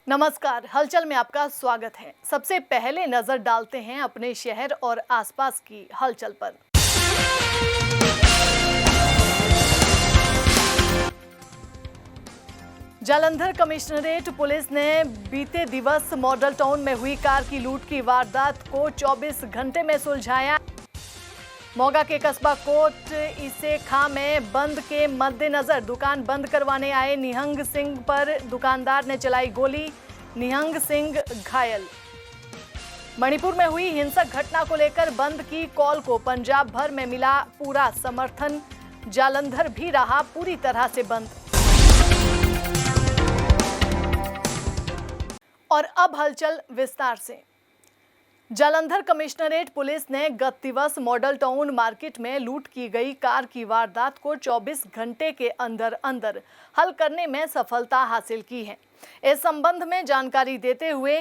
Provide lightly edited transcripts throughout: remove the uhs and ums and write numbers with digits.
नमस्कार, हलचल में आपका स्वागत है। सबसे पहले नजर डालते हैं अपने शहर और आसपास की हलचल पर। जालंधर कमिश्नरेट पुलिस ने बीते दिवस मॉडल टाउन में हुई कार की लूट की वारदात को 24 घंटे में सुलझाया। मोगा के कस्बा कोट इसे खां में बंद के मद्देनजर दुकान बंद करवाने आए निहंग सिंह पर दुकानदार ने चलाई गोली, निहंग सिंह घायल। मणिपुर में हुई हिंसक घटना को लेकर बंद की कॉल को पंजाब भर में मिला पूरा समर्थन, जालंधर भी रहा पूरी तरह से बंद। और अब हलचल विस्तार से। जालंधर कमिश्नरेट पुलिस ने गत दिवस मॉडल टाउन मार्केट में लूट की गई कार की वारदात को 24 घंटे के अंदर अंदर हल करने में सफलता हासिल की है। इस संबंध में जानकारी देते हुए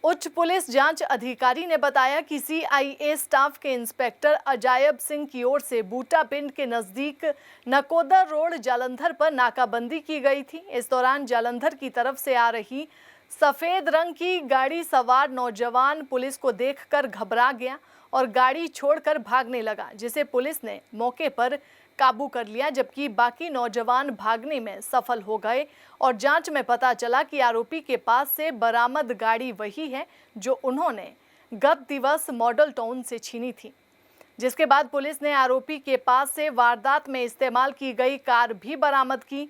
उच्च पुलिस जांच अधिकारी ने बताया कि सीआईए स्टाफ के इंस्पेक्टर अजायब सिंह की ओर से बूटा पिंड के नजदीक नकोदर रोड जालंधर पर नाकाबंदी की गई थी। इस दौरान जालंधर की तरफ से आ रही सफेद रंग की गाड़ी सवार नौजवान पुलिस को देखकर घबरा गया और गाड़ी छोड़कर भागने लगा, जिसे पुलिस ने मौके पर काबू कर लिया, जबकि बाकी नौजवान भागने में सफल हो गए और जांच में पता चला कि आरोपी के पास से बरामद गाड़ी वही है जो उन्होंने गत दिवस मॉडल टाउन से छीनी थी। जिसके बाद पुलिस ने आरोपी के पास से वारदात में इस्तेमाल की गई कार भी बरामद की।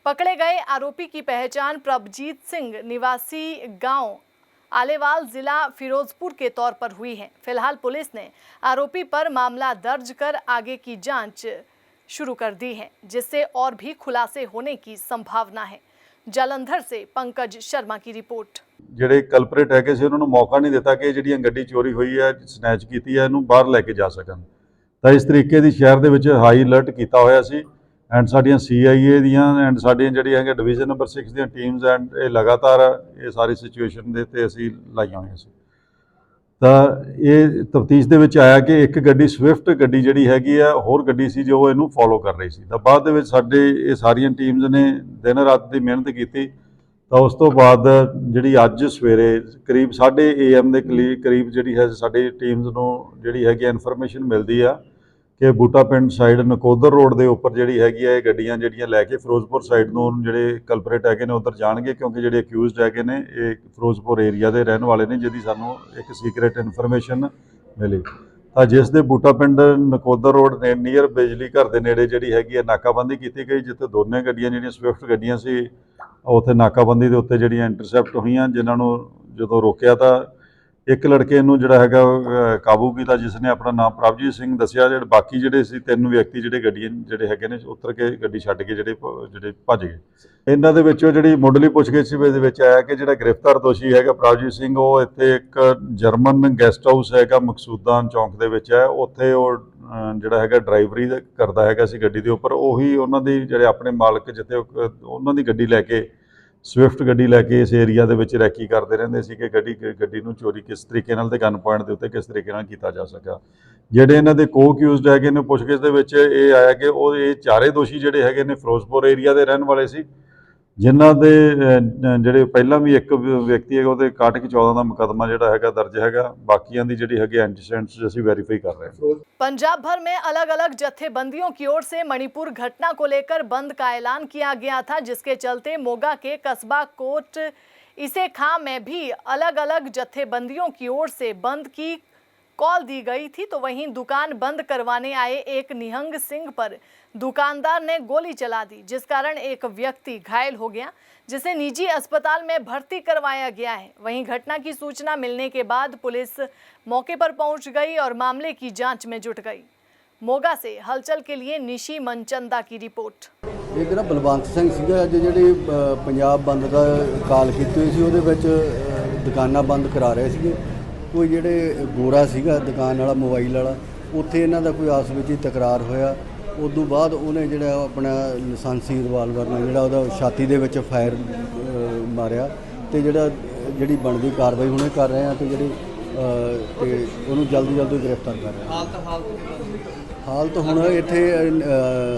पकड़े गए आरोपी की पहचान प्रभजीत सिंह निवासी गांव आलेवाल जिला फिरोजपुर के तौर पर हुई है। फिलहाल पुलिस ने आरोपी पर मामला दर्ज कर आगे की जांच शुरू कर दी है, जिससे और भी खुलासे होने की संभावना है। जालंधर से पंकज शर्मा की रिपोर्ट। ਜਿਹੜੇ ਕਲਪਰੇਟ ਹੈਗੇ ਸੀ ਉਹਨਾਂ ਨੂੰ ਮੌਕਾ ਨਹੀਂ ਦਿੱਤਾ ਕਿ ਜਿਹੜੀਆਂ ਗੱਡੀ ਚੋਰੀ ਹੋਈ ਹੈ ਸਨੈਚ ਕੀਤੀ ਹੈ ਇਹਨੂੰ ਬਾਹਰ ਲੈ ਕੇ ਜਾ ਸਕਣ। ਤਾਂ ਇਸ ਤਰੀਕੇ ਦੀ ਸ਼ਹਿਰ ਦੇ ਵਿੱਚ ਹਾਈ ਅਲਰਟ ਕੀਤਾ ਹੋਇਆ ਸੀ ਐਂਡ ਸਾਡੀਆਂ ਸੀਆਈਏ ਦੀਆਂ ਐਂਡ ਸਾਡੀਆਂ ਜਿਹੜੀਆਂ ਹੈਗੇ ਡਿਵੀਜ਼ਨ ਨੰਬਰ 6 ਦੀਆਂ ਟੀਮਸ ਐਂਡ ਇਹ ਲਗਾਤਾਰ ਇਹ ਸਾਰੀ ਸਿਚੁਏਸ਼ਨ ਦੇ ਤੇ ਅਸੀਂ ਲਾਈਆਂ ਹੋਈਆਂ ਸੀ। ਤਾਂ ਇਹ ਤਫਤੀਸ਼ ਦੇ ਵਿੱਚ ਆਇਆ ਕਿ ਇੱਕ ਗੱਡੀ ਸਵਿਫਟ ਗੱਡੀ ਜਿਹੜੀ ਹੈਗੀ ਆ ਹੋਰ ਗੱਡੀ ਸੀ ਜੋ ਇਹਨੂੰ ਫੋਲੋ ਕਰ ਰਹੀ ਸੀ। ਤਾਂ ਬਾਅਦ ਦੇ ਵਿੱਚ ਸਾਡੇ ਇਹ ਸਾਰੀਆਂ ਟੀਮਸ ਨੇ ਦਿਨ ਰਾਤ ਦੀ ਮਿਹਨਤ ਕੀਤੀ। ਤਾਂ ਉਸ ਤੋਂ ਬਾਅਦ ਜਿਹੜੀ ਅੱਜ ਸਵੇਰੇ ਕਰੀਬ 8:30 AM ਦੇ ਕਰੀਬ ਜਿਹੜੀ ਹੈ ਸਾਡੀ ਟੀਮਸ ਨੂੰ ਜਿਹੜੀ ਹੈਗੀ ਇਨਫੋਰਮੇਸ਼ਨ ਮਿਲਦੀ ਆ ਕਿ ਬੂਟਾ ਪਿੰਡ ਸਾਈਡ ਨਕੋਦਰ ਰੋਡ ਦੇ ਉੱਪਰ ਜਿਹੜੀ ਹੈਗੀ ਆ ਇਹ ਗੱਡੀਆਂ ਜਿਹੜੀਆਂ ਲੈ ਕੇ ਫਿਰੋਜ਼ਪੁਰ ਸਾਈਡ ਨੂੰ ਜਿਹੜੇ ਕਲਪਰੇਟ ਹੈਗੇ ਨੇ ਉੱਧਰ ਜਾਣਗੇ, ਕਿਉਂਕਿ ਜਿਹੜੇ ਅਕਿਊਜ਼ਡ ਹੈਗੇ ਨੇ ਇਹ ਫਿਰੋਜ਼ਪੁਰ ਏਰੀਆ ਦੇ ਰਹਿਣ ਵਾਲੇ ਨੇ, ਜਿਹਦੀ ਸਾਨੂੰ ਇੱਕ ਸੀਕ੍ਰੇਟ ਇਨਫੋਰਮੇਸ਼ਨ ਮਿਲੀ। ਤਾਂ ਜਿਸ ਦੇ ਬੂਟਾ ਪਿੰਡ ਨਕੋਦਰ ਰੋਡ ਨੇ ਨੀਅਰ ਬਿਜਲੀ ਘਰ ਦੇ ਨੇੜੇ ਜਿਹੜੀ ਹੈਗੀ ਆ ਨਾਕਾਬੰਦੀ ਕੀਤੀ ਗਈ, ਜਿੱਥੇ ਦੋਨੇ ਗੱਡੀਆਂ ਜਿਹੜੀਆਂ ਸਵਿਫਟ ਗੱਡੀਆਂ ਸੀ ਉੱਥੇ ਨਾਕਾਬੰਦੀ ਦੇ ਉੱਤੇ ਜਿਹੜੀਆਂ ਇੰਟਰਸੈਪਟ ਹੋਈਆਂ, ਜਿਨ੍ਹਾਂ ਨੂੰ ਜਦੋਂ ਰੋਕਿਆ ਤਾਂ ਇੱਕ ਲੜਕੇ ਨੂੰ ਜਿਹੜਾ ਹੈਗਾ ਕਾਬੂ ਕੀਤਾ, ਜਿਸ ਨੇ ਆਪਣਾ ਨਾਮ ਪ੍ਰਭਜੀਤ ਸਿੰਘ ਦੱਸਿਆ। ਜਿਹੜੇ ਬਾਕੀ ਜਿਹੜੇ ਸੀ 3 ਵਿਅਕਤੀ ਜਿਹੜੇ ਗੱਡੀਆਂ ਜਿਹੜੇ ਹੈਗੇ ਨੇ ਉਤਰ ਕੇ ਗੱਡੀ ਛੱਡ ਕੇ ਜਿਹੜੇ ਭੱਜ ਗਏ। ਇਹਨਾਂ ਦੇ ਵਿੱਚੋਂ ਜਿਹੜੀ ਮੁੱਢਲੀ ਪੁੱਛਗਿੱਛ ਦੇ ਵਿੱਚ ਆਇਆ ਕਿ ਜਿਹੜਾ ਗ੍ਰਿਫਤਾਰ ਦੋਸ਼ੀ ਹੈਗਾ ਪ੍ਰਭਜੀਤ ਸਿੰਘ, ਉਹ ਇੱਥੇ ਇੱਕ ਜਰਮਨ ਗੈਸਟ ਹਾਊਸ ਹੈਗਾ ਮਕਸੂਦਾਨ ਚੌਂਕ ਦੇ ਵਿੱਚ ਹੈ, ਉੱਥੇ ਉਹ ਜਿਹੜਾ ਹੈਗਾ ਡਰਾਈਵਰੀ ਕਰਦਾ ਹੈਗਾ ਸੀ ਗੱਡੀ ਦੇ ਉੱਪਰ। ਉਹੀ ਉਹਨਾਂ ਦੀ ਜਿਹੜੇ ਆਪਣੇ ਮਾਲਕ ਜਿੱਥੇ ਉਹਨਾਂ ਦੀ ਗੱਡੀ ਲੈ ਕੇ ਸਵਿਫਟ ਗੱਡੀ ਲੈ ਕੇ ਇਸ ਏਰੀਆ ਦੇ ਵਿੱਚ ਰੈਕੀ ਕਰਦੇ ਰਹਿੰਦੇ ਸੀ ਕਿ ਗੱਡੀ ਨੂੰ ਚੋਰੀ ਕਿਸ ਤਰੀਕੇ ਨਾਲ ਤੇ ਗਨ ਪੁਆਇੰਟ ਦੇ ਉੱਤੇ ਕਿਸ ਤਰੀਕੇ ਨਾਲ ਕੀਤਾ ਜਾ ਸਕਿਆ। ਜਿਹੜੇ ਇਹਨਾਂ ਦੇ ਕੋ-ਅਕਿਊਜ਼ਡ ਹੈਗੇ ਨੇ ਪੁੱਛਗਿੱਛ ਦੇ ਵਿੱਚ ਇਹ ਆਇਆ ਕਿ ਇਹ ਚਾਰੇ ਦੋਸ਼ੀ ਜਿਹੜੇ ਹੈਗੇ ਨੇ ਫਿਰੋਜ਼ਪੁਰ ਏਰੀਆ ਦੇ ਰਹਿਣ ਵਾਲੇ ਸੀ, ਜਿਨ੍ਹਾਂ ਦੇ ਜਿਹੜੇ ਪਹਿਲਾਂ ਵੀ ਇੱਕ ਵਿਅਕਤੀ ਹੈਗਾ ਉਹਦੇ 61/14 ਦਾ ਮੁਕੱਦਮਾ ਜਿਹੜਾ ਹੈਗਾ ਦਰਜ ਹੈਗਾ। ਬਾਕੀਆਂ ਦੀ ਜਿਹੜੀ ਹੈਗੀ ਐਂਟੀਸੈਡੈਂਟਸ ਅਸੀਂ ਵੈਰੀਫਾਈ कर रहे हैं। पंजाब भर में अलग अलग जत्थेबंदियों की ओर से मणिपुर घटना को लेकर बंद का ऐलान किया गया था, जिसके चलते मोगा के कस्बा कोट इसे खां में भी अलग अलग जत्थेबंदियों की ओर से बंद की कॉल दी गई थी। तो वहीं दुकान बंद करवाने आए एक निहंग सिंह पर दुकानदार ने गोली चला दी, जिस कारण एक व्यक्ति घायल हो गया, जिसे निजी अस्पताल में भर्ती करवाया गया है। वहीं घटना की सूचना मिलने के बाद पुलिस मौके पर पहुंच गई और मामले की जांच में जुट गई। मोगा से हलचल के लिए निशी मनचंदा की रिपोर्ट। ਇਹ ਜਿਹੜਾ ਬਲਵੰਤ ਸਿੰਘ ਸੀਗਾ ਅੱਜ ਜਿਹੜੀ ਪੰਜਾਬ ਬੰਦ ਦਾ ਕਾਲ ਕੀਤੀ ਹੋਈ ਸੀ, ਉਹਦੇ ਵਿੱਚ ਦੁਕਾਨਾਂ ਬੰਦ ਕਰਾ ਰਹੇ ਸੀਗੇ। ਕੋਈ ਜਿਹੜੇ ਗੋਰਾ ਸੀਗਾ ਦੁਕਾਨ ਵਾਲਾ ਮੋਬਾਈਲ ਵਾਲਾ, ਉੱਥੇ ਇਹਨਾਂ ਦਾ ਕੋਈ ਆਪਸ ਵਿੱਚ ਹੀ ਤਕਰਾਰ ਹੋਇਆ। ਉਸ ਤੋਂ ਬਾਅਦ ਉਹਨੇ ਜਿਹੜਾ ਆਪਣਾ ਲਾਇਸੈਂਸੀ ਰਿਵਾਲਵਰ ਨਾਲ ਜਿਹੜਾ ਉਹਦਾ ਛਾਤੀ ਦੇ ਵਿੱਚ ਫਾਇਰ ਮਾਰਿਆ ਤੇ ਜਿਹੜੀ ਬਣਦੀ ਕਾਰਵਾਈ ਹੁਣੇ ਕਰ ਰਹੇ ਆ ਤੇ ਤੇ ਉਹਨੂੰ ਜਲਦੀ ਗ੍ਰਿਫਤਾਰ ਕਰ ਰਹੇ ਆ। ਹਾਲਤ ਹੁਣ ਇੱਥੇ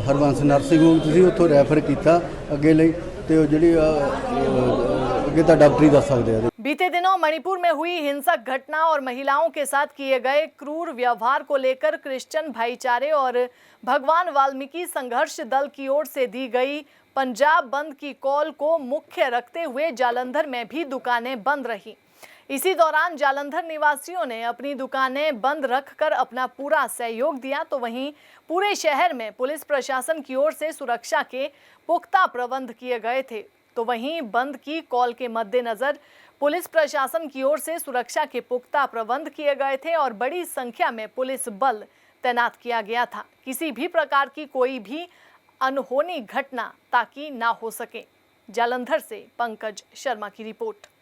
ਹਰਬੰਸ ਨਰਸਿੰਗ ਹੋਮ ਤੁਸੀਂ ਉੱਥੋਂ ਰੈਫਰ ਕੀਤਾ ਅੱਗੇ ਲਈ ਤੇ ਉਹ ਜਿਹੜੀ ਅੱਗੇ ਤਾਂ ਡਾਕਟਰ ਹੀ ਦੱਸ ਸਕਦੇ ਆ। बीते दिनों मणिपुर में हुई हिंसक घटना और महिलाओं के साथ किए गए क्रूर व्यवहार को लेकर क्रिश्चियन भाईचारे और भगवान वाल्मीकि संघर्ष दल की ओर से दी गई पंजाब बंद की कॉल को मुख्य रखते हुए जालंधर में भी दुकानें बंद रही। इसी दौरान जालंधर निवासियों ने अपनी दुकानें बंद रखकर अपना पूरा सहयोग दिया, तो वहीं पूरे शहर में पुलिस प्रशासन की ओर से सुरक्षा के पुख्ता प्रबंध किए गए थे। तो वहीं बंद की कॉल के मद्देनजर पुलिस प्रशासन की ओर से सुरक्षा के पुख्ता प्रबंध किए गए थे और बड़ी संख्या में पुलिस बल तैनात किया गया था। किसी भी प्रकार की कोई भी अनहोनी घटना ताकि ना हो सके। जालंधर से पंकज शर्मा की रिपोर्ट।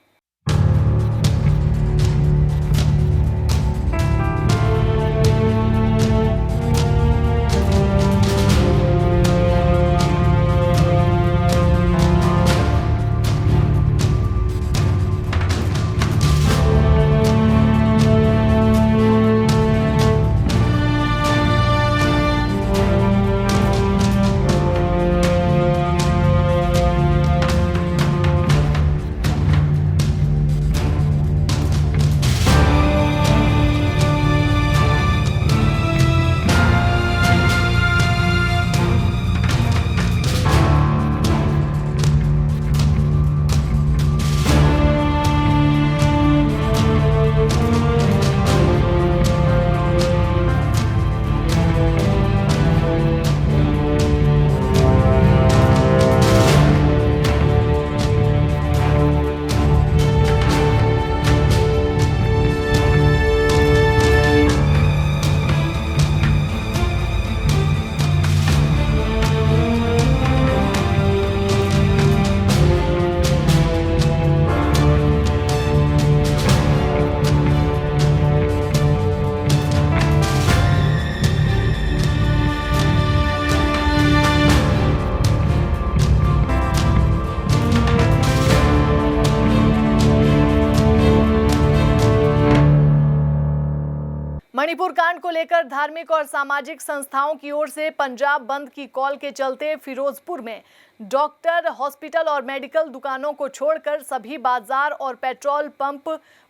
मणिपुर कांड को लेकर धार्मिक और सामाजिक संस्थाओं की ओर से पंजाब बंद की कॉल के चलते फिरोजपुर में डॉक्टर, हॉस्पिटल और मेडिकल दुकानों को छोड़कर सभी बाजार और पेट्रोल पंप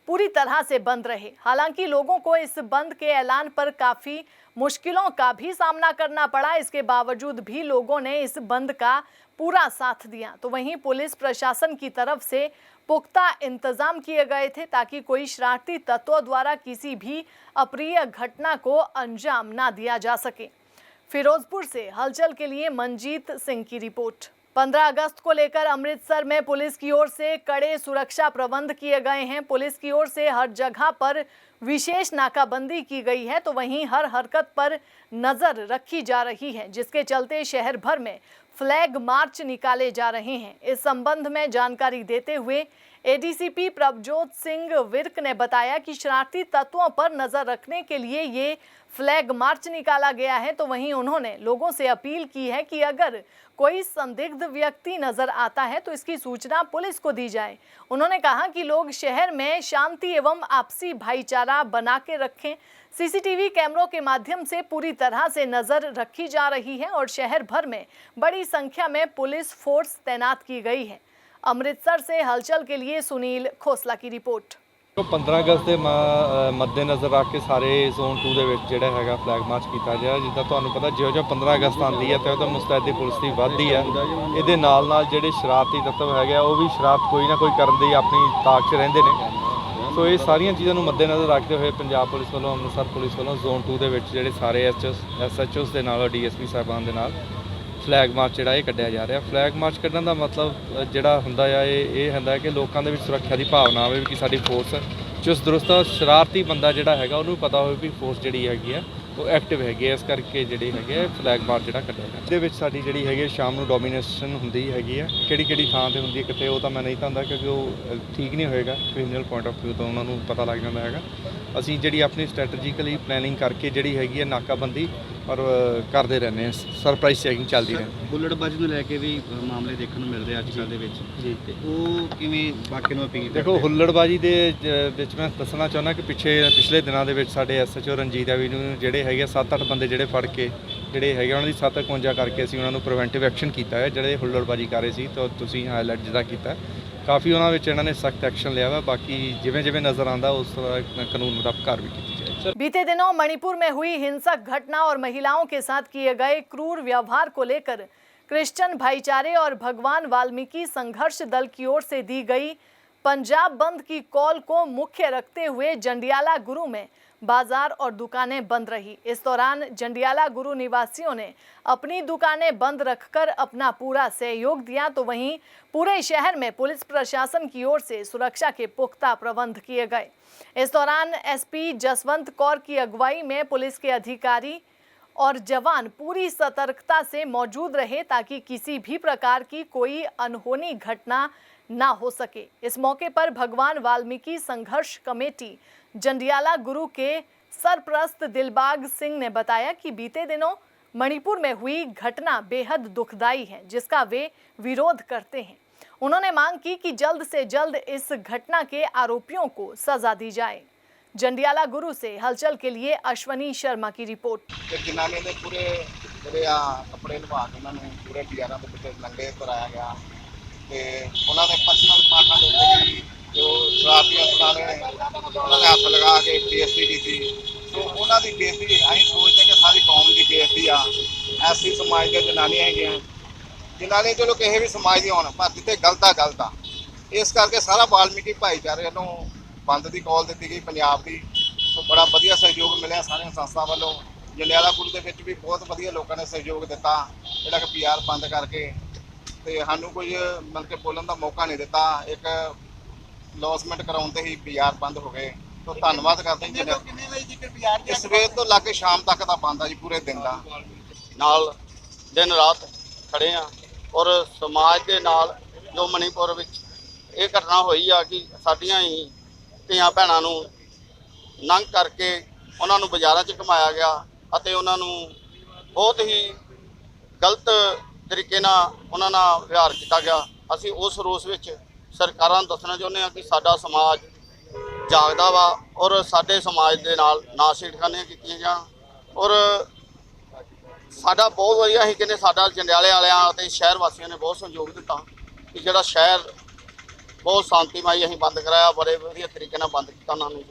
पूरी तरह से बंद रहे। हालांकि लोगों को इस बंद के ऐलान पर काफी मुश्किलों का भी सामना करना पड़ा। इसके बावजूद भी लोगों ने इस बंद का पूरा साथ दिया। तो वहीं पुलिस प्रशासन की तरफ से पुख्ता इंतजाम किए गए थे ताकि कोई शरारती तत्वों द्वारा किसी भी अप्रिय घटना को अंजाम ना दिया जा सके। फिरोजपुर से हलचल के लिए मंजीत सिंह की रिपोर्ट। 15 अगस्त को लेकर अमृतसर में पुलिस की ओर से कड़े सुरक्षा प्रबंध किए गए हैं। पुलिस की ओर से हर जगह पर विशेष नाकाबंदी की गई है, तो वहीं हर हरकत पर नजर रखी जा रही है, जिसके चलते शहर भर में फ्लैग मार्च निकाले जा रहे हैं। इस संबंध में जानकारी देते हुए एडीसीपी प्रभजोत सिंह विर्क ने बताया कि शरारती तत्वों पर नजर रखने के लिए ये फ्लैग मार्च निकाला गया है। तो वहीं उन्होंने लोगों से अपील की है कि अगर कोई संदिग्ध व्यक्ति नजर आता है तो इसकी सूचना पुलिस को दी जाए। उन्होंने कहा कि लोग शहर में शांति एवं आपसी भाईचारा बना के रखें। सीसीटीवी कैमरों के माध्यम से पूरी तरह से नजर रखी जा रही है और शहर भर में बड़ी संख्या में पुलिस फोर्स तैनात की गई है। अमृतसर से हलचल के लिए सुनील खोसला की रिपोर्ट। 15 अगस्त ਦੇ ਮੱਦੇਨਜ਼ਰ ਰੱਖ ਕੇ ਸਾਰੇ ਜ਼ੋਨ 2 ਦੇ ਵਿੱਚ ਜਿਹੜਾ ਹੈਗਾ ਫਲੈਗ ਮਾਰਚ ਕੀਤਾ ਗਿਆ। ਜਿੱਦਾਂ ਤੁਹਾਨੂੰ ਪਤਾ ਜਿਉਂ-ਜਿਉਂ 15 ਅਗਸਤ ਆਉਂਦੀ ਹੈ ਤੇ ਉਹਦਾ ਮੁਸਤੈਦੀ ਪੁਲਿਸ ਦੀ ਵੱਧਦੀ ਹੈ। ਇਹਦੇ ਨਾਲ ਜਿਹੜੇ ਸ਼ਰਾਰਤੀ ਤੱਤਵ ਹੈਗੇ ਆ ਉਹ ਵੀ ਸ਼ਰਾਰਤ ਕੋਈ ਨਾ ਕੋਈ ਕਰਨ ਦੀ ਆਪਣੀ ਤਾਕ 'ਚ ਰਹਿੰਦੇ ਨੇ। ਸੋ ਇਹ ਸਾਰੀਆਂ ਚੀਜ਼ਾਂ ਨੂੰ ਮੱਦੇਨਜ਼ਰ ਰੱਖਦੇ ਹੋਏ ਪੰਜਾਬ ਪੁਲਿਸ ਵੱਲੋਂ, ਅੰਮ੍ਰਿਤਸਰ ਪੁਲਿਸ ਵੱਲੋਂ ਜ਼ੋਨ 2 ਦੇ ਵਿੱਚ ਜਿਹੜੇ ਸਾਰੇ ਐਸਐਚਓਸ ਦੇ ਨਾਲ, ਡੀਐਸਪੀ ਸਾਹਿਬਾਨ ਦੇ ਨਾਲ ਫਲੈਗ ਮਾਰਚ ਜਿਹੜਾ ਇਹ ਕੱਢਿਆ ਜਾ ਰਿਹਾ। ਫਲੈਗ ਮਾਰਚ ਕੱਢਣ ਦਾ ਮਤਲਬ ਜਿਹੜਾ ਹੁੰਦਾ ਆ ਇਹ ਹੁੰਦਾ ਕਿ ਲੋਕਾਂ ਦੇ ਵਿੱਚ ਸੁਰੱਖਿਆ ਦੀ ਭਾਵਨਾ ਆਵੇ ਕਿ ਸਾਡੀ ਫੋਰਸ ਚੁਸਤ ਦਰੁਸਤ, ਸ਼ਰਾਰਤੀ ਬੰਦਾ ਜਿਹੜਾ ਹੈਗਾ ਉਹਨੂੰ ਪਤਾ ਹੋਵੇ ਵੀ ਫੋਰਸ ਜਿਹੜੀ ਹੈਗੀ ਆ ਉਹ ਐਕਟਿਵ ਹੈਗੀ ਹੈ। ਇਸ ਕਰਕੇ ਜਿਹੜੇ ਹੈਗੇ ਫਲੈਗ ਮਾਰਚ ਜਿਹੜਾ ਕੱਢਿਆ ਗਿਆ। ਇਹਦੇ ਵਿੱਚ ਸਾਡੀ ਜਿਹੜੀ ਹੈਗੀ ਸ਼ਾਮ ਨੂੰ ਡੋਮੀਨੇਸ਼ਨ ਹੁੰਦੀ ਹੈਗੀ ਆ। ਕਿਹੜੀ ਥਾਂ 'ਤੇ ਹੁੰਦੀ ਹੈ ਕਿਤੇ ਉਹ ਤਾਂ ਮੈਂ ਨਹੀਂ ਦੱਸਦਾ ਕਿਉਂਕਿ ਉਹ ਠੀਕ ਨਹੀਂ ਹੋਏਗਾ ਕ੍ਰਿਮੀਨਲ ਪੁਆਇੰਟ ਆਫ ਵਿਊ ਤੋਂ ਉਹਨਾਂ ਨੂੰ ਪਤਾ ਲੱਗ ਜਾਂਦਾ ਹੈਗਾ। ਅਸੀਂ ਜਿਹੜੀ ਆਪਣੀ ਸਟ੍ਰੈਟਜੀਕਲੀ ਪਲੈਨਿੰਗ ਕਰਕੇ ਜਿਹੜੀ ਹੈਗੀ ਹੈ ਨਾਕਾਬੰਦੀ ਔਰ ਕਰਦੇ ਰਹਿੰਦੇ ਹਾਂ। ਸਰਪ੍ਰਾਈਜ਼ ਚੈਕਿੰਗ ਚੱਲਦੀ ਰਹਿੰਦੀ। ਬੁਲਟਬਾਜ਼ੀ ਨੂੰ ਲੈ ਕੇ ਵੀ ਮਾਮਲੇ ਦੇਖਣ ਨੂੰ ਮਿਲਦੇ ਅੱਜ ਕੱਲ੍ਹ ਦੇ ਵਿੱਚ ਜੀ, ਤੇ ਉਹ ਕਿਵੇਂ ਬਾਕੀ ਨੂੰ ਅਪੀਲ ਦੇਖੋ ਹੁੱਲੜਬਾਜ਼ੀ ਦੇ ਵਿੱਚ ਮੈਂ ਦੱਸਣਾ ਚਾਹੁੰਦਾ ਕਿ ਪਿਛਲੇ ਦਿਨਾਂ ਦੇ ਵਿੱਚ ਸਾਡੇ ਐਸਐਚਓ ਰਣਜੀਤ ਐਵੀ ਨੂੰ ਜਿਹੜੇ ਹੈਗੇ 7-8 ਬੰਦੇ ਜਿਹੜੇ ਫੜ ਕੇ ਜਿਹੜੇ ਹੈਗੇ ਉਹਨਾਂ ਦੀ 751 ਕਰਕੇ ਅਸੀਂ ਉਹਨਾਂ ਨੂੰ ਪ੍ਰੀਵੈਂਟਿਵ ਐਕਸ਼ਨ ਕੀਤਾ ਹੈ। ਜਿਹੜੇ ਹੁੱਲੜਬਾਜ਼ੀ ਕਰ ਰਹੇ ਸੀ ਤਾਂ ਤੁਸੀਂ ਹਾਈਲਾਈਟ ਜਿਹਦਾ ਕੀਤਾ ਕਾਫੀ ਉਹਨਾਂ ਵਿੱਚ ਇਹਨਾਂ ਨੇ ਸਖਤ ਐਕਸ਼ਨ ਲਿਆ ਵਾ। ਬਾਕੀ ਜਿਵੇਂ ਜਿਵੇਂ ਨਜ਼ਰ ਆਉਂਦਾ ਉਸ ਤਰ੍ਹਾਂ ਕਾਨੂੰਨ ਮੁਤਾਬਕ ਕਾਰਵਾਈ ਕੀਤੀ ਜਾਏ। बीते दिनों मणिपुर में हुई हिंसक घटना और महिलाओं के साथ किए गए क्रूर व्यवहार को लेकर क्रिश्चियन भाईचारे और भगवान वाल्मीकि संघर्ष दल की ओर से दी गई पंजाब बंद की कॉल को मुख्य रखते हुए जंडियाला गुरु में बाजार और दुकानें बंद रही। इस दौरान जंडियाला गुरु निवासियों ने अपनी दुकानें बंद रखकर अपना पूरा सहयोग दिया, तो वहीं पूरे शहर में पुलिस प्रशासन की ओर से सुरक्षा के पुख्ता प्रबंध किए गए। इस दौरान एसपी जसवंत कौर की अगुवाई में पुलिस के अधिकारी और जवान पूरी सतर्कता से मौजूद रहे ताकि किसी भी प्रकार की कोई अनहोनी घटना ना हो सके। इस मौके पर भगवान वाल्मीकि संघर्ष कमेटी जंडियाला गुरु के सरप्रस्त दिलबाग सिंह ने बताया कि बीते दिनों मणिपुर में हुई घटना बेहद दुखदाई है, जिसका वे विरोध करते हैं। उन्होंने मांग की कि जल्द से जल्द इस घटना के आरोपियों को सजा दी जाए। जंडियाला गुरु से हलचल के लिए अश्वनी शर्मा की रिपोर्ट। जनाने ने पूरे ਜਿਹੜੇ ਆ ਕੱਪੜੇ ਲਵਾ ਕੇ ਉਹਨਾਂ ਨੂੰ ਪੂਰੇ ਬਾਜ਼ਾਰਾਂ ਦੇ ਵਿੱਚ ਲੰਗੇ ਕਰਾਇਆ ਗਿਆ ਤੇ ਉਹਨਾਂ ਦੇ ਪਰਸਨਲ ਪਾਰਟਾਂ ਦੇ ਉੱਤੇ ਵੀ ਜੋ ਸ਼ਰਾਬੀਆਂ ਨੇ ਉਹਨਾਂ ਨੇ ਹੱਥ ਲਗਾ ਕੇ ਬੇਇੱਜ਼ਤੀ ਕੀਤੀ। ਸੋ ਉਹਨਾਂ ਦੀ ਬੇਇੱਜ਼ਤੀ ਅਸੀਂ ਸੋਚਦੇ ਕਿ ਸਾਰੀ ਕੌਮ ਦੀ ਬੇਇੱਜ਼ਤੀ ਆ। ਐਸੀ ਸਮਾਜ ਦੇ ਜਨਾਨੀਆਂ ਹੈਗੀਆਂ, ਜਨਾਨੀ ਚਲੋ ਕਿਸੇ ਵੀ ਸਮਾਜ ਦੀ ਹੋਣ, ਪਰ ਜਿੱਥੇ ਗਲਤ ਆ ਗਲਤ ਆ। ਇਸ ਕਰਕੇ ਸਾਰਾ ਵਾਲਮੀਕੀ ਭਾਈਚਾਰੇ ਵੱਲੋਂ ਬੰਦ ਦੀ ਕਾਲ ਦਿੱਤੀ ਗਈ ਪੰਜਾਬ ਦੀ। ਸੋ ਬੜਾ ਵਧੀਆ ਸਹਿਯੋਗ ਮਿਲਿਆ ਸਾਰੀਆਂ ਸੰਸਥਾ ਵੱਲੋਂ। ਜੰਡਿਆਲਾ ਗੁਰੂ ਦੇ ਵਿੱਚ ਵੀ ਬਹੁਤ ਵਧੀਆ ਲੋਕਾਂ ਨੇ ਸਹਿਯੋਗ ਦਿੱਤਾ, ਜਿਹੜਾ ਕਿ ਪੀਆਰ ਬੰਦ ਕਰਕੇ ਤੇ ਸਾਨੂੰ ਕੋਈ ਮਤਲਬ ਕਿ ਬੋਲਣ ਦਾ ਮੌਕਾ ਨਹੀਂ ਦਿੱਤਾ। ਇੱਕ ਲੌਸਮੈਂਟ ਕਰਾਉਣ ਤੇ ਹੀ ਪੀਆਰ ਬੰਦ ਹੋ ਗਏ। तो ਧੰਨਵਾਦ ਕਰਦੇ ਹਾਂ ਜੀ। ਸਵੇਰ ਤੋਂ ਲਾ ਕੇ ਸ਼ਾਮ ਤੱਕ ਦਾ ਬੰਦ ਆ ਜੀ, ਪੂਰੇ ਦਿਨ ਦਾ। ਨਾਲ ਦਿਨ ਰਾਤ ਖੜੇ ਆ ਔਰ ਸਮਾਜ ਦੇ ਨਾਲ ਜੋ ਮਣੀਪੁਰ ਵਿੱਚ ਇਹ ਘਟਨਾ ਹੋਈ ਆ ਕਿ ਸਾਡੀਆਂ ਹੀ ਧੀਆਂ ਭੈਣਾਂ ਨੂੰ ਨੰਗ ਕਰਕੇ ਉਹਨਾਂ ਨੂੰ ਬਾਜ਼ਾਰਾਂ 'ਚ ਘੁਮਾਇਆ ਗਿਆ ਅਤੇ ਉਹਨਾਂ ਨੂੰ ਬਹੁਤ ਹੀ ਗਲਤ ਤਰੀਕੇ ਨਾਲ ਉਹਨਾਂ ਨਾਲ ਵਿਵਹਾਰ ਕੀਤਾ ਗਿਆ। ਅਸੀਂ ਉਸ ਰੋਸ ਵਿੱਚ ਸਰਕਾਰਾਂ ਨੂੰ ਦੱਸਣਾ ਚਾਹੁੰਦੇ ਹਾਂ ਕਿ ਸਾਡਾ ਸਮਾਜ ਜਾਗਦਾ ਵਾ ਔਰ ਸਾਡੇ ਸਮਾਜ ਦੇ ਨਾਲ ਨਾ ਛੇੜਖਾਨੀਆਂ ਕੀਤੀਆਂ ਜਾਣ ਔਰ ਸਾਡਾ ਬਹੁਤ ਵਧੀਆ ਅਸੀਂ ਕਹਿੰਦੇ ਸਾਡਾ ਜੰਡਿਆਲੇ ਵਾਲਿਆਂ ਅਤੇ ਸ਼ਹਿਰ ਵਾਸੀਆਂ ਨੇ ਬਹੁਤ ਸਹਿਯੋਗ ਦਿੱਤਾ ਕਿ ਜਿਹੜਾ ਸ਼ਹਿਰ ਬਹੁਤ ਸ਼ਾਂਤੀਮਈ ਅਸੀਂ ਬੰਦ ਕਰਾਇਆ, ਬੜੇ ਵਧੀਆ ਤਰੀਕੇ ਨਾਲ ਬੰਦ ਕੀਤਾ ਉਹਨਾਂ ਨੂੰ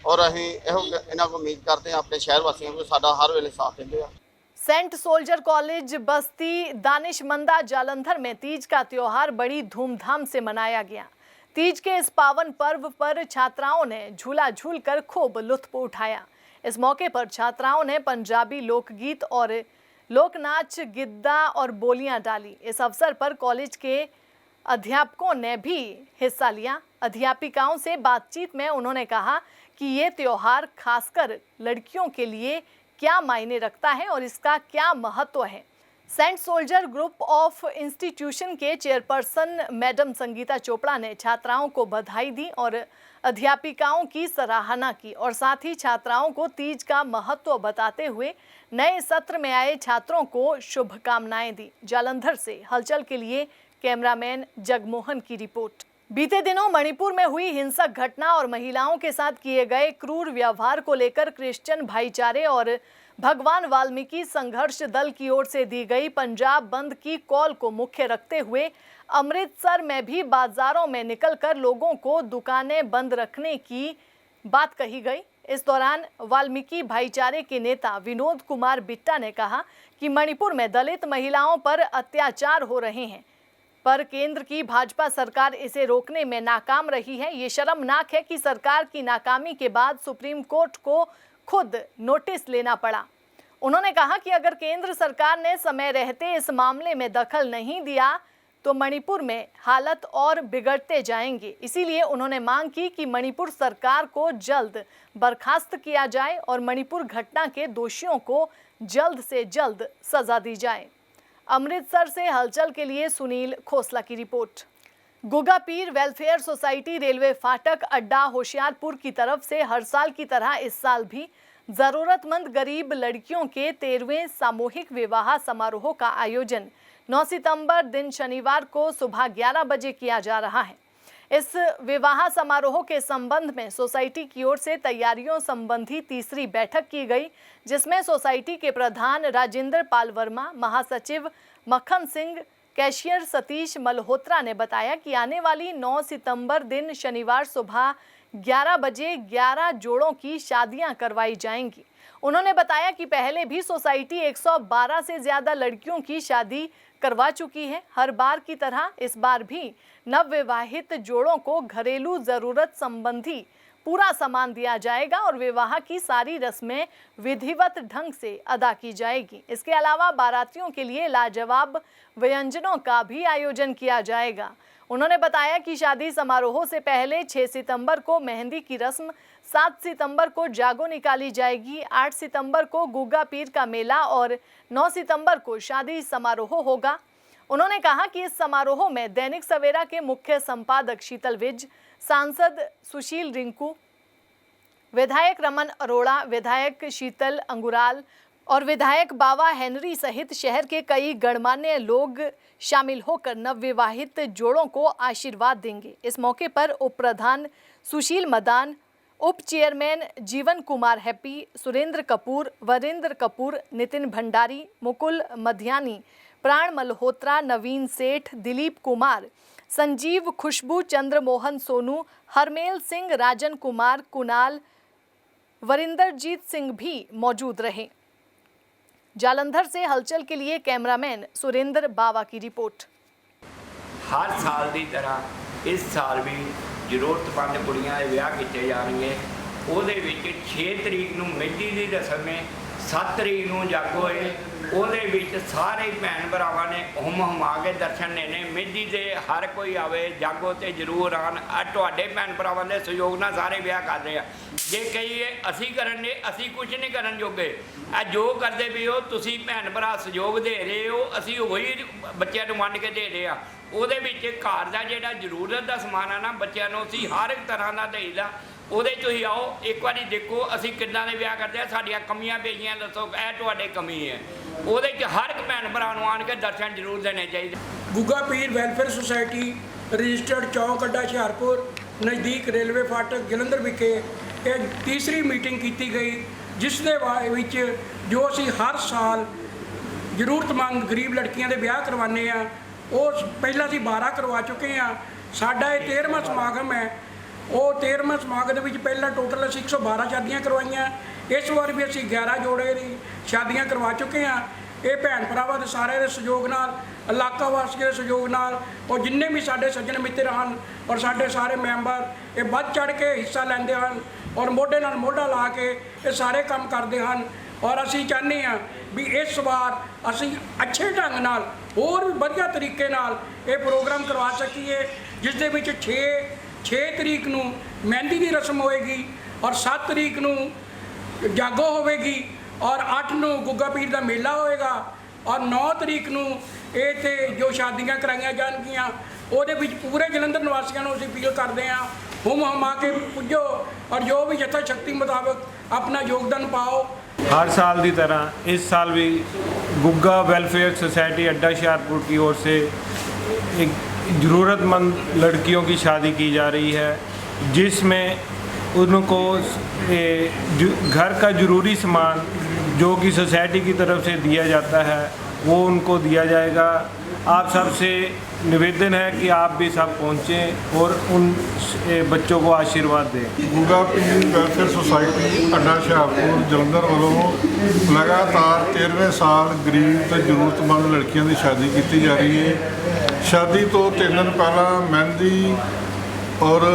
ਔਰ ਅਸੀਂ ਇਹਨਾਂ ਕੋਲ ਉਮੀਦ ਕਰਦੇ ਹਾਂ ਆਪਣੇ ਸ਼ਹਿਰ ਵਾਸੀਆਂ ਕੋਲ ਸਾਡਾ ਹਰ ਵੇਲੇ ਸਾਥ ਦਿੰਦੇ ਆ। सेंट सोल्जर कॉलेज बस्ती दानिशमंदा जालंधर में तीज का त्योहार बड़ी धूमधाम से मनाया गया। तीज के इस पावन पर्व पर छात्राओं ने झूला झूलकर खूब लुत्फ उठाया। इस मौके पर छात्राओं ने पंजाबी लोकगीत और लोकनाच, गिद्दा और बोलियां डाली। इस अवसर पर कॉलेज के अध्यापकों ने भी हिस्सा लिया। अध्यापिकाओं से बातचीत में उन्होंने कहा कि ये त्योहार खासकर लड़कियों के लिए क्या मायने रखता है और इसका क्या महत्व है। Saint Soldier Group of Institution के चेयरपर्सन मैडम संगीता चोपड़ा ने छात्राओं को बधाई दी और अध्यापिकाओं की सराहना की और साथ ही छात्राओं को तीज का महत्व बताते हुए नए सत्र में आए छात्रों को शुभकामनाएं दी। जालंधर से हलचल के लिए कैमरामैन जगमोहन की रिपोर्ट। बीते दिनों मणिपुर में हुई हिंसक घटना और महिलाओं के साथ किए गए क्रूर व्यवहार को लेकर क्रिश्चियन भाईचारे और भगवान वाल्मीकि संघर्ष दल की ओर से दी गई पंजाब बंद की कॉल को मुख्य रखते हुए अमृतसर में भी बाजारों में निकलकर लोगों को दुकानें बंद रखने की बात कही गई। इस दौरान वाल्मीकि भाईचारे के नेता विनोद कुमार बिट्टा ने कहा कि मणिपुर में दलित महिलाओं पर अत्याचार हो रहे हैं, पर केंद्र की भाजपा सरकार इसे रोकने में नाकाम रही है। ये शर्मनाक है कि सरकार की नाकामी के बाद सुप्रीम कोर्ट को खुद नोटिस लेना पड़ा। उन्होंने कहा कि अगर केंद्र सरकार ने समय रहते इस मामले में दखल नहीं दिया तो मणिपुर में हालत और बिगड़ते जाएंगे। इसीलिए उन्होंने मांग की कि मणिपुर सरकार को जल्द बर्खास्त किया जाए और मणिपुर घटना के दोषियों को जल्द से जल्द सजा दी जाए। अमृतसर से हलचल के लिए सुनील खोसला की रिपोर्ट। गुगा पीर वेलफेयर सोसाइटी रेलवे फाटक अड्डा होशियारपुर की तरफ से हर साल की तरह इस साल भी ज़रूरतमंद गरीब लड़कियों के 13वें सामूहिक विवाह समारोह का आयोजन 9 सितंबर दिन शनिवार को सुबह 11 बजे किया जा रहा है। इस विवाह समारोह के संबंध में सोसाइटी की ओर से तैयारियों संबंधी तीसरी बैठक की गई, जिसमें सोसाइटी के प्रधान राजेंद्र पाल वर्मा, महासचिव मक्खन सिंह, कैशियर सतीश मल्होत्रा ने बताया कि आने वाली 9 सितंबर दिन शनिवार सुबह 11 बजे 11 जोड़ों की शादियां करवाई जाएंगी। उन्होंने बताया कि पहले भी सोसाइटी 112 से ज़्यादा लड़कियों की शादी करवा चुकी है। हर बार की तरह इस बार भी नवविवाहित जोड़ों को घरेलू ज़रूरत संबंधी पूरा सामान दिया जाएगा और विवाह की सारी रस्में विधिवत ढंग से अदा की जाएगी। इसके अलावा बारातियों के लिए लाजवाब व्यंजनों का भी आयोजन किया जाएगा। उन्होंने बताया कि शादी समारोहों से पहले 6 सितंबर को मेहंदी की रस्म, 7 सितंबर को जागो निकाली जाएगी, 8 सितंबर को गुग्गा पीर का मेला और 9 सितंबर को शादी समारोह होगा। उन्होंने कहा कि इस समारोह में दैनिक सवेरा के मुख्य संपादक शीतल विज, सांसद सुशील रिंकू, विधायक रमन अरोड़ा, विधायक शीतल अंगुराल और विधायक बावा हेनरी सहित शहर के कई गणमान्य लोग शामिल होकर नवविवाहित जोड़ों को आशीर्वाद देंगे। इस मौके पर उप प्रधान सुशील मदान, उप चेयरमैन जीवन कुमार हैप्पी, सुरेंद्र कपूर, वरेंद्र कपूर, नितिन भंडारी, मुकुल मध्यानी, प्राण मल्होत्रा, नवीन सेठ, दिलीप कुमार, संजीव, खुशबू, चंद्रमोहन सोनू, हरमेल सिंह, राजन कुमार, कुणाल, वरिंदरजीत सिंह भी मौजूद रहे। जालंधर से हलचल के लिए कैमरामैन सुरेंद्र बावा की रिपोर्ट। हर साल की तरह इस साल भी जरूरतमंद कुड़ियां दे विआह कीते जाणगे। ਉਹਦੇ ਵਿੱਚ 6 तरीक ਨੂੰ मेहंदी ਦੀ रस्म है, 7 तरीक ਨੂੰ जागो है। ਉਹਦੇ ਵਿੱਚ ਸਾਰੇ ਭੈਣ ਭਰਾਵਾਂ ਨੇ ਹੁਮਾ ਕੇ ਦਰਸ਼ਨ ਲੈਣੇ। मेहंदी ਦੇ ਹਰ ਕੋਈ ਆਵੇ, ਜਾਗੋ ਤੇ ਜ਼ਰੂਰ ਆਣ। ਆ ਤੁਹਾਡੇ ਭੈਣ ਭਰਾਵਾਂ ਦੇ ਸਹਿਯੋਗ ਨਾਲ ਸਾਰੇ ਵਿਆਹ ਕਰ ਰਹੇ ਆ। ਜੇ ਕਹੀਏ ਅਸੀਂ ਕਰਨ ਦੇ, ਅਸੀਂ ਕੁਝ ਨਹੀਂ ਕਰਨ ਜੋਗੇ। ਆ ਜੋ ਕਰਦੇ ਵੀ ਹੋ ਤੁਸੀਂ ਭੈਣ ਭਰਾ ਸਹਿਯੋਗ ਦੇ ਰਹੇ ਹੋ, ਅਸੀਂ ਉਹੀ ਬੱਚਿਆਂ ਨੂੰ ਵੰਡ ਕੇ ਦੇ ਰਹੇ ਆ। ਉਹਦੇ ਵਿੱਚ ਘਰ ਦਾ ਜਿਹੜਾ ਜ਼ਰੂਰਤ ਦਾ ਸਮਾਨ ਆ ਨਾ, ਬੱਚਿਆਂ ਨੂੰ ਅਸੀਂ ਹਰ ਇੱਕ ਤਰ੍ਹਾਂ ਦਾ ਦੇਈਦਾ। ਉਹਦੇ ਤੁਸੀਂ ਆਓ, ਇੱਕ ਵਾਰੀ ਦੇਖੋ ਅਸੀਂ ਕਿੰਨਾ ਦੇ ਵਿਆਹ ਕਰਦੇ ਆ। ਸਾਡੀਆਂ ਕਮੀਆਂ ਪੇਸ਼ੀਆਂ ਦੱਸੋ, ਇਹ ਤੁਹਾਡੇ ਕਮੀ ਹੈ। ਉਹਦੇ 'ਚ ਹਰ ਇੱਕ ਭੈਣ ਭਰਾ ਨੂੰ ਆਣ ਕੇ ਦਰਸ਼ਨ ਜ਼ਰੂਰ ਦੇਣੇ ਚਾਹੀਦੇ। Gugga Pir welfare society registered ਚੌਂਕ ਅੱਡਾ ਹੁਸ਼ਿਆਰਪੁਰ ਨਜ਼ਦੀਕ ਰੇਲਵੇ ਫਾਟਕ ਜਲੰਧਰ ਵਿਖੇ ਇਹ ਤੀਸਰੀ ਮੀਟਿੰਗ ਕੀਤੀ ਗਈ, ਜਿਸ ਦੇ ਵਿੱਚ ਜੋ ਅਸੀਂ ਹਰ ਸਾਲ ਜ਼ਰੂਰਤਮੰਦ ਗਰੀਬ ਲੜਕੀਆਂ ਦੇ ਵਿਆਹ ਕਰਵਾਉਂਦੇ ਆ, ਉਹ ਪਹਿਲਾਂ ਅਸੀਂ 12 ਕਰਵਾ ਚੁੱਕੇ ਹਾਂ। ਸਾਡਾ ਇਹ 13ਵਾਂ ਸਮਾਗਮ ਹੈ। ਉਹ 13ਵਾਂ ਸਮਾਗਮ ਦੇ ਵਿੱਚ ਪਹਿਲਾਂ ਟੋਟਲ ਅਸੀਂ 112 ਸ਼ਾਦੀਆਂ ਕਰਵਾਈਆਂ। ਇਸ ਵਾਰ ਵੀ ਅਸੀਂ 11 ਜੋੜੇ ਦੀ ਸ਼ਾਦੀਆਂ ਕਰਵਾ ਚੁੱਕੇ ਹਾਂ। ਇਹ ਭੈਣ ਭਰਾਵਾਂ ਦੇ ਸਾਰੇ ਦੇ ਸਹਿਯੋਗ ਨਾਲ, ਇਲਾਕਾ ਵਾਸੀਆਂ ਦੇ ਸਹਿਯੋਗ ਨਾਲ, ਔਰ ਜਿੰਨੇ ਵੀ ਸਾਡੇ ਸੱਜਣ ਮਿੱਤਰ ਹਨ ਔਰ ਸਾਡੇ ਸਾਰੇ ਮੈਂਬਰ ਇਹ ਵੱਧ ਚੜ੍ਹ ਕੇ ਹਿੱਸਾ ਲੈਂਦੇ ਹਨ ਔਰ ਮੋਢੇ ਨਾਲ ਮੋਢਾ ਲਾ ਕੇ ਇਹ ਸਾਰੇ ਕੰਮ ਕਰਦੇ ਹਨ। ਔਰ ਅਸੀਂ ਚਾਹੁੰਦੇ ਹਾਂ ਵੀ ਇਸ ਵਾਰ ਅਸੀਂ ਅੱਛੇ ਢੰਗ ਨਾਲ ਹੋਰ ਵੀ ਵਧੀਆ ਤਰੀਕੇ ਨਾਲ ਇਹ ਪ੍ਰੋਗਰਾਮ ਕਰਵਾ ਸਕੀਏ, ਜਿਸ ਦੇ ਵਿੱਚ 6 ਤਰੀਕ ਨੂੰ ਮਹਿੰਦੀ ਦੀ ਰਸਮ ਹੋਏਗੀ ਔਰ 7 ਤਰੀਕ ਨੂੰ ਜਾਗੋ ਹੋਵੇਗੀ ਔਰ 8 ਨੂੰ ਗੁੱਗਾ ਪੀਰ ਦਾ ਮੇਲਾ ਹੋਏਗਾ ਔਰ 9 ਤਰੀਕ ਨੂੰ ਇਹ ਤੇ ਜੋ ਸ਼ਾਦੀਆਂ ਕਰਾਈਆਂ ਜਾਣਗੀਆਂ ਉਹਦੇ ਵਿੱਚ ਪੂਰੇ ਜਲੰਧਰ ਨਿਵਾਸੀਆਂ ਨੂੰ ਅਸੀਂ ਅਪੀਲ ਕਰਦੇ ਹਾਂ, ਹੁਮਾ ਕੇ ਪੁੱਜੋ ਔਰ ਜੋ ਵੀ ਯਥਾ ਸ਼ਕਤੀ ਮੁਤਾਬਕ ਆਪਣਾ ਯੋਗਦਾਨ ਪਾਓ। हर साल की तरह इस साल भी गुग्गा वेलफेयर सोसाइटी अड्डा हुशियारपुर की ओर से एक ज़रूरतमंद लड़कियों की शादी की जा रही है, जिसमें उनको घर का ज़रूरी सामान जो कि सोसाइटी की तरफ से दिया जाता है वो उनको दिया जाएगा। आप सबसे निवेदन है कि आप भी सब पहुँचें और उन बच्चों को आशीर्वाद दें। गुग्गा पीर वेलफेयर सोसाइटी अड्डा हुशियारपुर जलंधर वालों लगातार 13वें साल गरीब तो जरूरतमंद लड़कियों की शादी की जा रही है। शादी तो 3 दिन पहला मेहंदी और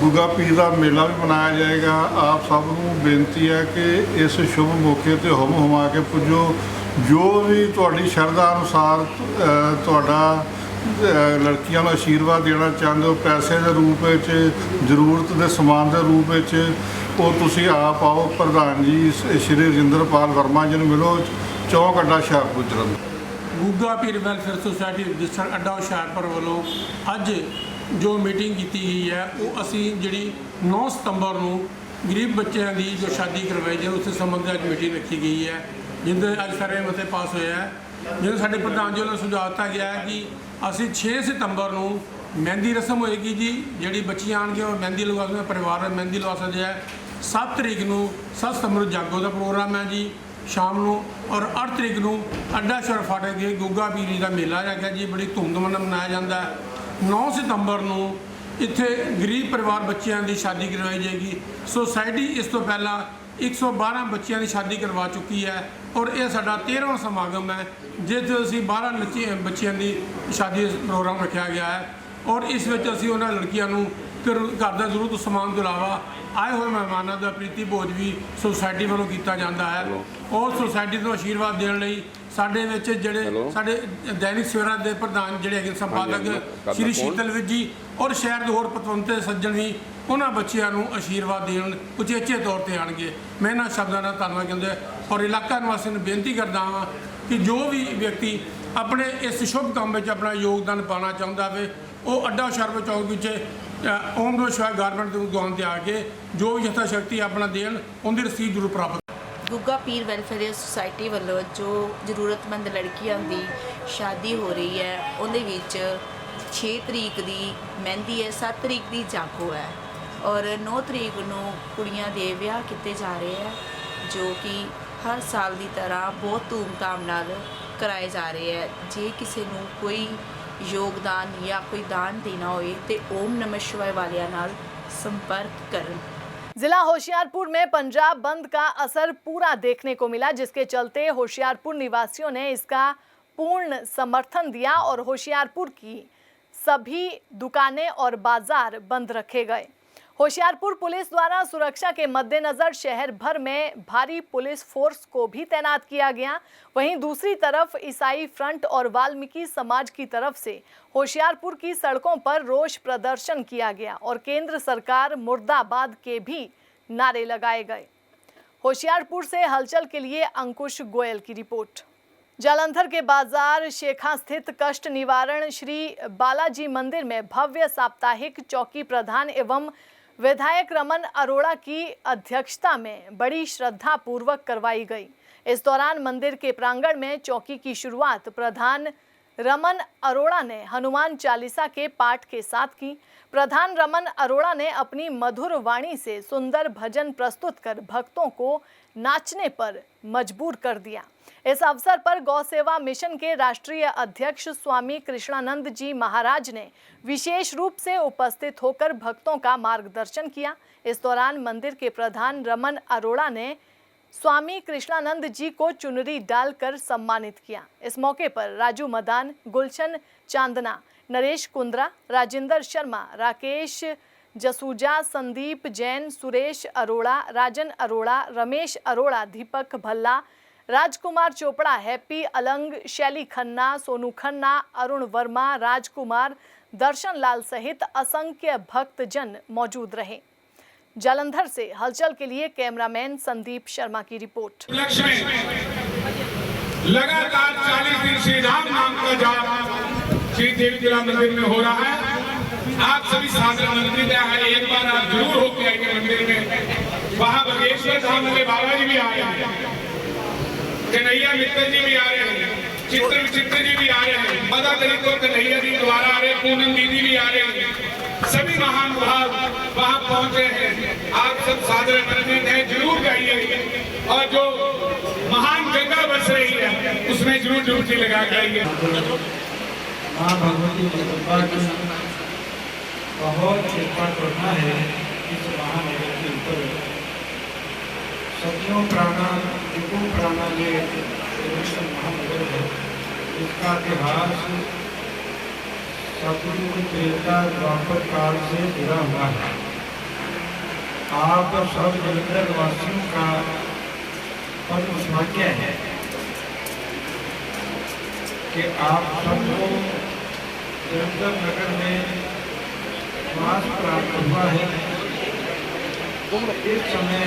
गुग्गा पीर का मेला भी मनाया जाएगा। आप सब को बेनती है कि इस शुभ मौके पर हुमा के पुजो। जो भी तुहाडी शरधा अनुसार तुहाडा लड़कियों को आशीर्वाद देना चाहते हो, पैसे के रूप में, जरूरत के समान के रूप में, वो तुसी आप आओ। प्रधान जी श्री रजिंदरपाल वर्मा जी ने मिलो, चौंक अड्डा हुशियारपुर जलंधर। गुग्गा पीर वेलफेयर सोसाइटी रजिस्टर्ड अड्डा हुशियारपुर वालों अज जो मीटिंग की गई है वो असी जी 9 सितंबर को गरीब बच्चों की जो शादी करवाई जाए उस संबंध में मीटिंग रखी गई है, जिनके अज सारे मते पास होया है। जो साढ़े प्रधान जी वालों सुझाव दिता गया है कि असी 6 सितंबर को मेहंदी रस्म होएगी जी, जी बच्चियां आएंगे और मेहंदी लगा सकते, परिवार में मेहंदी लगा सकते हैं। 7 तरीक को 7 सितंबर जागो का प्रोग्राम है जी। ਸ਼ਾਮ ਨੂੰ। ਔਰ 8 ਤਰੀਕ ਨੂੰ ਅੱਡਾ ਸ਼ਹਿਰ ਫਾਟਕ ਦੇ ਗੁੱਗਾ ਪੀਰੀ ਦਾ ਮੇਲਾ ਹੈਗਾ ਜੀ, ਬੜੀ ਧੂਮਧਾਮ ਨਾਲ ਮਨਾਇਆ ਜਾਂਦਾ ਹੈ। 9 ਸਤੰਬਰ ਨੂੰ ਇੱਥੇ ਗਰੀਬ ਪਰਿਵਾਰ ਬੱਚਿਆਂ ਦੀ ਸ਼ਾਦੀ ਕਰਵਾਈ ਜਾਏਗੀ। ਸੁਸਾਇਟੀ ਇਸ ਤੋਂ ਪਹਿਲਾਂ 112 ਬੱਚਿਆਂ ਦੀ ਸ਼ਾਦੀ ਕਰਵਾ ਚੁੱਕੀ ਹੈ ਔਰ ਇਹ ਸਾਡਾ 13ਵਾਂ ਸਮਾਗਮ ਹੈ ਜਿਸ 'ਚ ਅਸੀਂ 12 ਬੱਚਿਆਂ ਦੀ ਸ਼ਾਦੀ ਪ੍ਰੋਗਰਾਮ ਰੱਖਿਆ ਗਿਆ ਹੈ। ਔਰ ਇਸ ਵਿੱਚ ਅਸੀਂ ਉਹਨਾਂ ਲੜਕੀਆਂ ਨੂੰ ਘਰ ਦਾ ਜ਼ਰੂਰਤ ਸਮਾਨ ਤੋਂ ਇਲਾਵਾ ਆਏ ਹੋਏ ਮਹਿਮਾਨਾਂ ਦਾ ਪ੍ਰੀਤੀ ਭੋਜ ਵੀ ਸੁਸਾਇਟੀ ਵੱਲੋਂ ਕੀਤਾ ਜਾਂਦਾ ਹੈ। ਔਰ ਸੁਸਾਇਟੀ ਤੋਂ ਆਸ਼ੀਰਵਾਦ ਦੇਣ ਲਈ ਸਾਡੇ ਵਿੱਚ ਜਿਹੜੇ ਸਾਡੇ ਦੈਨਿਕ ਸਵੇਰਾ ਦੇ ਪ੍ਰਧਾਨ ਜਿਹੜੇ ਹੈਗੇ ਸੰਪਾਦਕ ਸ਼੍ਰੀ ਸ਼ੀਤਲ ਵਿਜ ਜੀ ਔਰ ਸ਼ਹਿਰ ਦੇ ਹੋਰ ਪਤਵੰਤੇ ਸੱਜਣ ਵੀ ਉਹਨਾਂ ਬੱਚਿਆਂ ਨੂੰ ਆਸ਼ੀਰਵਾਦ ਦੇਣ ਉਚੇਚੇ ਤੌਰ ਤੇ ਆਣਗੇ। ਮੈਂ ਇਹਨਾਂ ਸ਼ਬਦਾਂ ਦਾ ਧੰਨਵਾਦ ਕਹਿੰਦਾ ਔਰ ਇਲਾਕਾ ਨਿਵਾਸੀਆਂ ਨੂੰ ਬੇਨਤੀ ਕਰਦਾ ਹਾਂ ਕਿ ਜੋ ਵੀ ਵਿਅਕਤੀ ਆਪਣੇ ਇਸ ਸ਼ੁਭ ਕੰਮ ਵਿੱਚ ਆਪਣਾ ਯੋਗਦਾਨ ਪਾਉਣਾ ਚਾਹੁੰਦਾ ਵੇ ਉਹ ਅੱਡਾ ਸ਼ਰਬ ਚੌਕ ਵਿੱਚ ਓਮ ਨਮः ਸ਼ਿਵਾय ਗਾਰਮੈਂਟ ਦੀ ਦੁਕਾਨ ਤੇ ਆ ਕੇ ਜੋ ਵੀ ਯਥਾ ਸ਼ਕਤੀ ਆਪਣਾ ਦੇਣ ਉਹਦੀ ਰਸੀਦ ਜ਼ਰੂਰ ਪ੍ਰਾਪਤ। ਗੁੱਗਾ ਪੀਰ ਵੈਲਫੇਅਰ ਸੁਸਾਇਟੀ ਵੱਲੋਂ ਜੋ ਜ਼ਰੂਰਤਮੰਦ ਲੜਕੀਆਂ ਦੀ ਸ਼ਾਦੀ ਹੋ ਰਹੀ ਹੈ ਉਹਦੇ ਵਿੱਚ 6 ਤਰੀਕ ਦੀ ਮਹਿੰਦੀ ਹੈ, 7 ਤਰੀਕ ਦੀ ਜਾਗੋ ਹੈ ਔਰ 9 ਤਰੀਕ ਨੂੰ ਕੁੜੀਆਂ ਦੇ ਵਿਆਹ ਕੀਤੇ ਜਾ ਰਹੇ ਹੈ ਜੋ ਕਿ ਹਰ ਸਾਲ ਦੀ ਤਰ੍ਹਾਂ ਬਹੁਤ ਧੂਮਧਾਮ ਨਾਲ कराए जा रहे हैं। जे किसी ਨੂੰ कोई योगदान या कोई दान देना होए तो ओम नमः शिवाय वालियां नाल संपर्क करन। जिला होशियारपुर में पंजाब बंद का असर पूरा देखने को मिला जिसके चलते होशियारपुर निवासियों ने इसका पूर्ण समर्थन दिया और होशियारपुर की सभी दुकानें और बाजार बंद रखे गए। होशियारपुर पुलिस द्वारा सुरक्षा के मद्देनज़र शहर भर में भारी पुलिस फोर्स को भी तैनात किया गया। वहीं दूसरी तरफ ईसाई फ्रंट और वाल्मीकि समाज की तरफ से होशियारपुर की सड़कों पर रोष प्रदर्शन किया गया और केंद्र सरकार मुर्दाबाद के भी नारे लगाए गए। होशियारपुर से हलचल के लिए अंकुश गोयल की रिपोर्ट। जालंधर के बाजार शेखा स्थित कष्ट निवारण श्री बालाजी मंदिर में भव्य साप्ताहिक चौकी प्रधान एवं विधायक रमन अरोड़ा की अध्यक्षता में बड़ी श्रद्धा पूर्वक करवाई गई। इस दौरान मंदिर के प्रांगण में चौकी की शुरुआत प्रधान रमन अरोड़ा ने हनुमान चालीसा के पाठ के साथ की। प्रधान रमन अरोड़ा ने अपनी मधुर वाणी से सुंदर भजन प्रस्तुत कर भक्तों को नाचने पर मजबूर कर दिया। इस अवसर पर गौ सेवा मिशन के राष्ट्रीय अध्यक्ष स्वामी कृष्णानंद जी महाराज ने विशेष रूप से उपस्थित होकर भक्तों का मार्गदर्शन किया। इस दौरान मंदिर के प्रधान रमन अरोड़ा ने स्वामी कृष्णानंद जी को चुनरी डालकर सम्मानित किया। इस मौके पर राजू मदान, गुलशन चांदना, नरेश कुंद्रा, राजेंद्र शर्मा, राकेश जसूजा, संदीप जैन, सुरेश अरोड़ा, राजन अरोड़ा, रमेश अरोड़ा, दीपक भल्ला, राजकुमार चोपड़ा, हैप्पी अलंग, शैली खन्ना, सोनू खन्ना, अरुण वर्मा, राजकुमार, दर्शन लाल सहित असंख्य भक्तजन मौजूद रहे। जालंधर से हलचल के लिए कैमरामैन संदीप शर्मा की रिपोर्ट। लगातार 40 दिन श्री राम नाम का जाप श्री देवी जिला मंदिर में हो रहा है। आप सभी साधन मंदिर है, एक बार आप जरूर होकर आएंगे मंदिर में। वहाँ बगेश्वर धाम वाले बाबा जी भी आ रहे हैं, कन्हैया मित्तर जी भी आ रहे हैं, चित्र विचित्र जी भी आ रहे हैं, मदा दलित और कन्हैया जी द्वारा आ रहे हैं, पूनम दीदी भी आ रहे हैं। सभी महानुभाव वहाँ पहुँचे हैं। आप सब सादर आमंत्रित हैं, जरूर गाइए और जो महान गंगा बस रही है उसमें जरूर डुबकी लगा के आइए। माँ भगवती की कृपा की बहुत कृपा करना है इस महानगर के ऊपर। सत्यों प्राणा युगों प्राणा ये महानगर है, इसका इतिहास सतयुग त्रेता द्वापर काल से जुड़ा हुआ है। आप सब जलंधर वासियों का परम सौभाग्य है कि आप सबको जलंधर नगर में वास प्राप्त हुआ है। इस समय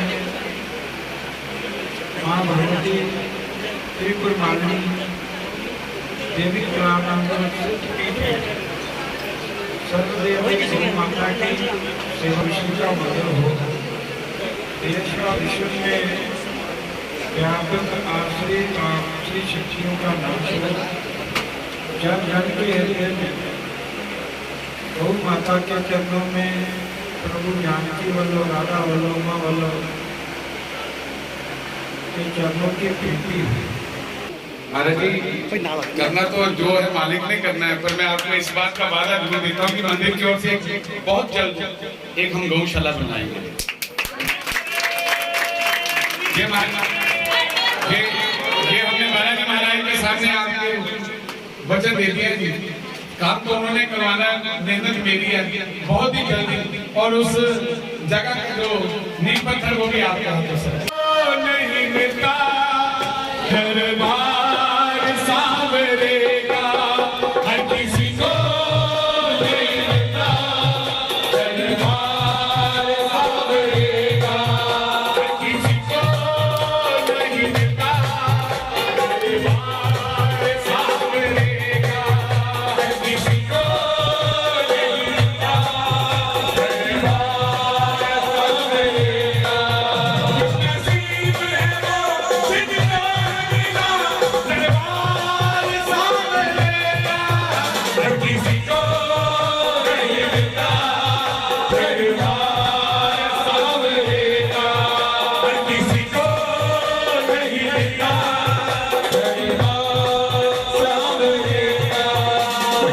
माँ भगवती त्रिपुर मालिनी देवी कलानंद पीठ है। सर्वदेव देवी माता की सेवा विष्णु का मंदिर हो। देश का विश्व में व्यापक आश्रय शक्तियों का नाश हो। जन जन के हृदय में गौ माता के चरणों में प्रभु जानकी वल्लो, राधा वल्लो, उमा वल्लो के चरणों की प्रीति है। महाराज जी, करना तो जो है मालिक ने करना है, पर मैं आपको इस बात का वादा जरूर देता हूँ कि मंदिर की ओर से बहुत जल्द एक हम गौशाला बनाएंगे। ये हमने बालाजी महाराज के सामने आपको वचन दे दिया। काम तो उन्होंने करवाना, मेहनत मेरी है बहुत ही जल्दी, और उस जगह का जो नींव पत्थर वो भी आपके हाथों से नहीं मिलता। दरबार सावरे का हर किसी को नहीं मिलता। दरबार सावरे का हर किसी को नहीं मिलता। दरबार सावरे का हर किसी को नहीं मिलता। दरबार सावरे का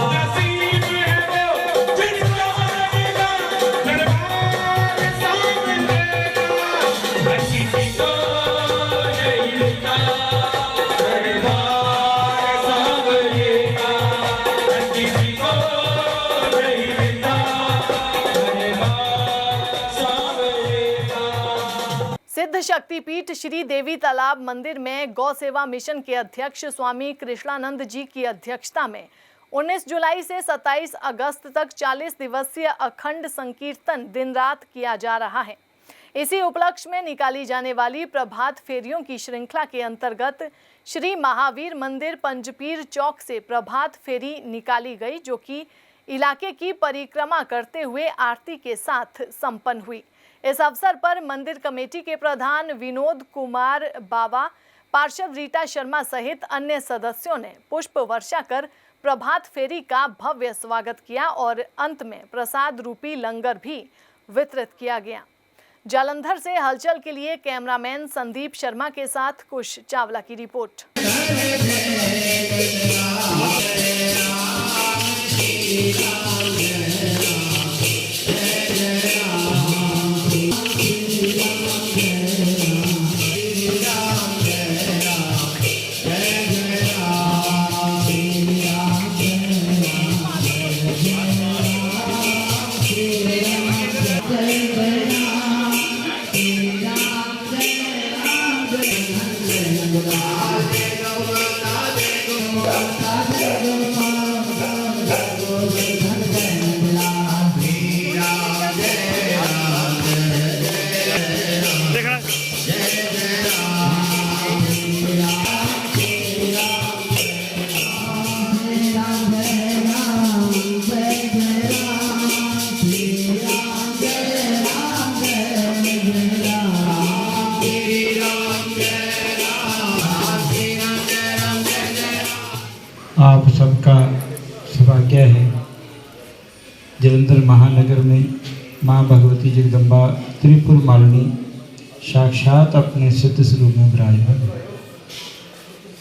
नसीब है वो जितना सिद्ध शक्तिपीठ श्री देवी तालाब मंदिर में गौ सेवा मिशन के अध्यक्ष स्वामी कृष्णानंद जी की अध्यक्षता में 19 जुलाई से 27 अगस्त तक 40 दिवसीय अखंड संकीर्तन दिन रात किया जा रहा है। इसी उपलक्ष्य में निकाली जाने वाली प्रभात फेरियों की श्रृंखला के अंतर्गत श्री महावीर मंदिर पंजपीर चौक से प्रभात फेरी निकाली गई, जो कि इलाके की परिक्रमा करते हुए आरती के साथ संपन्न हुई। इस अवसर पर मंदिर कमेटी के प्रधान विनोद कुमार बाबा, पार्षद रीटा शर्मा सहित अन्य सदस्यों ने पुष्प वर्षा कर प्रभात फेरी का भव्य स्वागत किया और अंत में प्रसाद रूपी लंगर भी वितरित किया गया। जालंधर से हलचल के लिए कैमरामैन संदीप शर्मा के साथ कुश चावला की रिपोर्ट। आप सबका सौभाग्य है जलंधर महानगर में माँ भगवती जगदम्बा त्रिपुर मालिनी साक्षात अपने सिद्ध स्वरूप में विराजमान।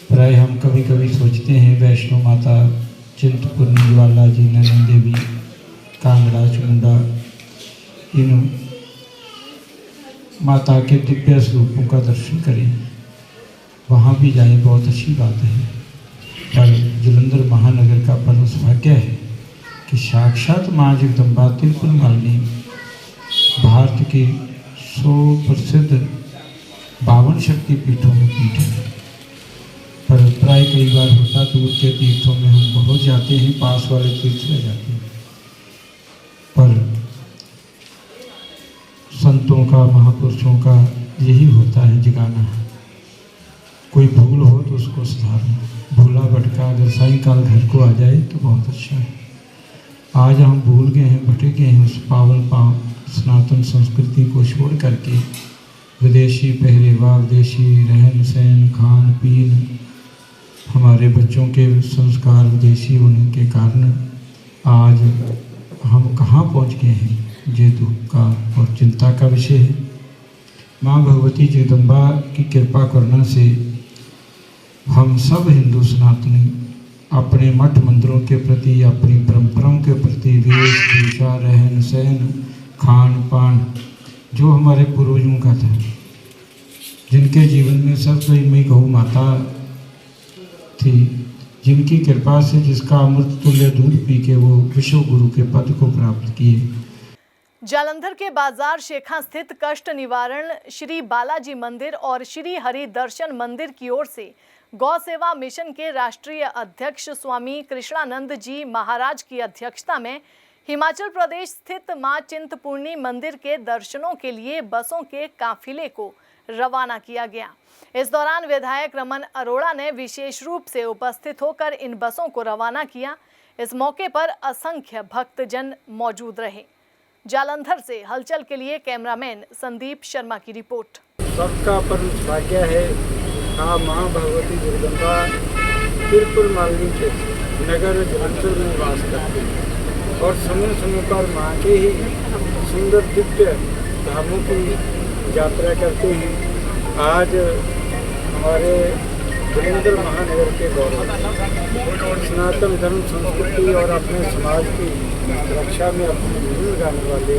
प्राय हम कभी कभी सोचते हैं वैष्णो माता, चिंतपूर्णी, ज्वाला जी, नैना देवी, कांगड़ा, चामुंडा, इन माता के दिव्य स्वरूपों का दर्शन करें, वहाँ भी जाएं, बहुत अच्छी बात है। पर जलंधर महानगर का परम सौभाग्य है कि साक्षात माँ जगदम्बा त्रिपुर मालिनी भारत की 100 प्रसिद्ध 52 शक्ति पीठों में पीठ है। पर प्राय कई बार होता दूर के तीर्थों में हम बहुत जाते हैं, पास वाले तीर्थ में जाते हैं, पर संतों का, महापुरुषों का यही होता है जगाना। कोई भूल हो तो उसको सुधारना, भूला भटका अगर सायंकाल घर को आ जाए तो बहुत अच्छा है। आज हम भूल गए हैं, भटक गए हैं उस पावन सनातन संस्कृति को छोड़ करके विदेशी पहरेवा, विदेशी रहन सहन, खान पीन, हमारे बच्चों के संस्कार विदेशी होने के कारण आज हम कहाँ पहुँच गए हैं, ये दुख का और चिंता का विषय है। माँ भगवती जगदम्बा की कृपा करुणा से हम सब हिंदू सनातनी अपने मठ मंदिरों के प्रति, अपनी परंपराओं के प्रति, वेशभूषा, रहन सहन, खान पान जो हमारे पूर्वजों का था, जिनके जीवन में सर्वमयी गौ माता थी, जिनकी कृपा से, जिसका अमृत तुल्य दूध पी के वो विश्व गुरु के पद को प्राप्त किए। जालंधर के बाजार शेखा स्थित कष्ट निवारण श्री बालाजी मंदिर और श्री हरि दर्शन मंदिर की ओर से गौ सेवा मिशन के राष्ट्रीय अध्यक्ष स्वामी कृष्णानंद जी महाराज की अध्यक्षता में हिमाचल प्रदेश स्थित मां चिंतपूर्णी मंदिर के दर्शनों के लिए बसों के काफिले को रवाना किया गया। इस दौरान विधायक रमन अरोड़ा ने विशेष रूप से उपस्थित होकर इन बसों को रवाना किया। इस मौके पर असंख्य भक्तजन मौजूद रहे। जालंधर से हलचल के लिए कैमरामैन संदीप शर्मा की रिपोर्ट। सबका परम भाग्य है हाँ माँ भगवती जगदम्बा तिरुपुर मालिनी के नगर जलंधर में वास करती है और समय समय पर माँ के ही सुंदर दिव्य धामों की यात्रा करते हैं। आज हमारे जलंधर महानगर के गौरव, सनातन धर्म संस्कृति और अपने समाज की रक्षा में अपनी भूमिका लगाने वाले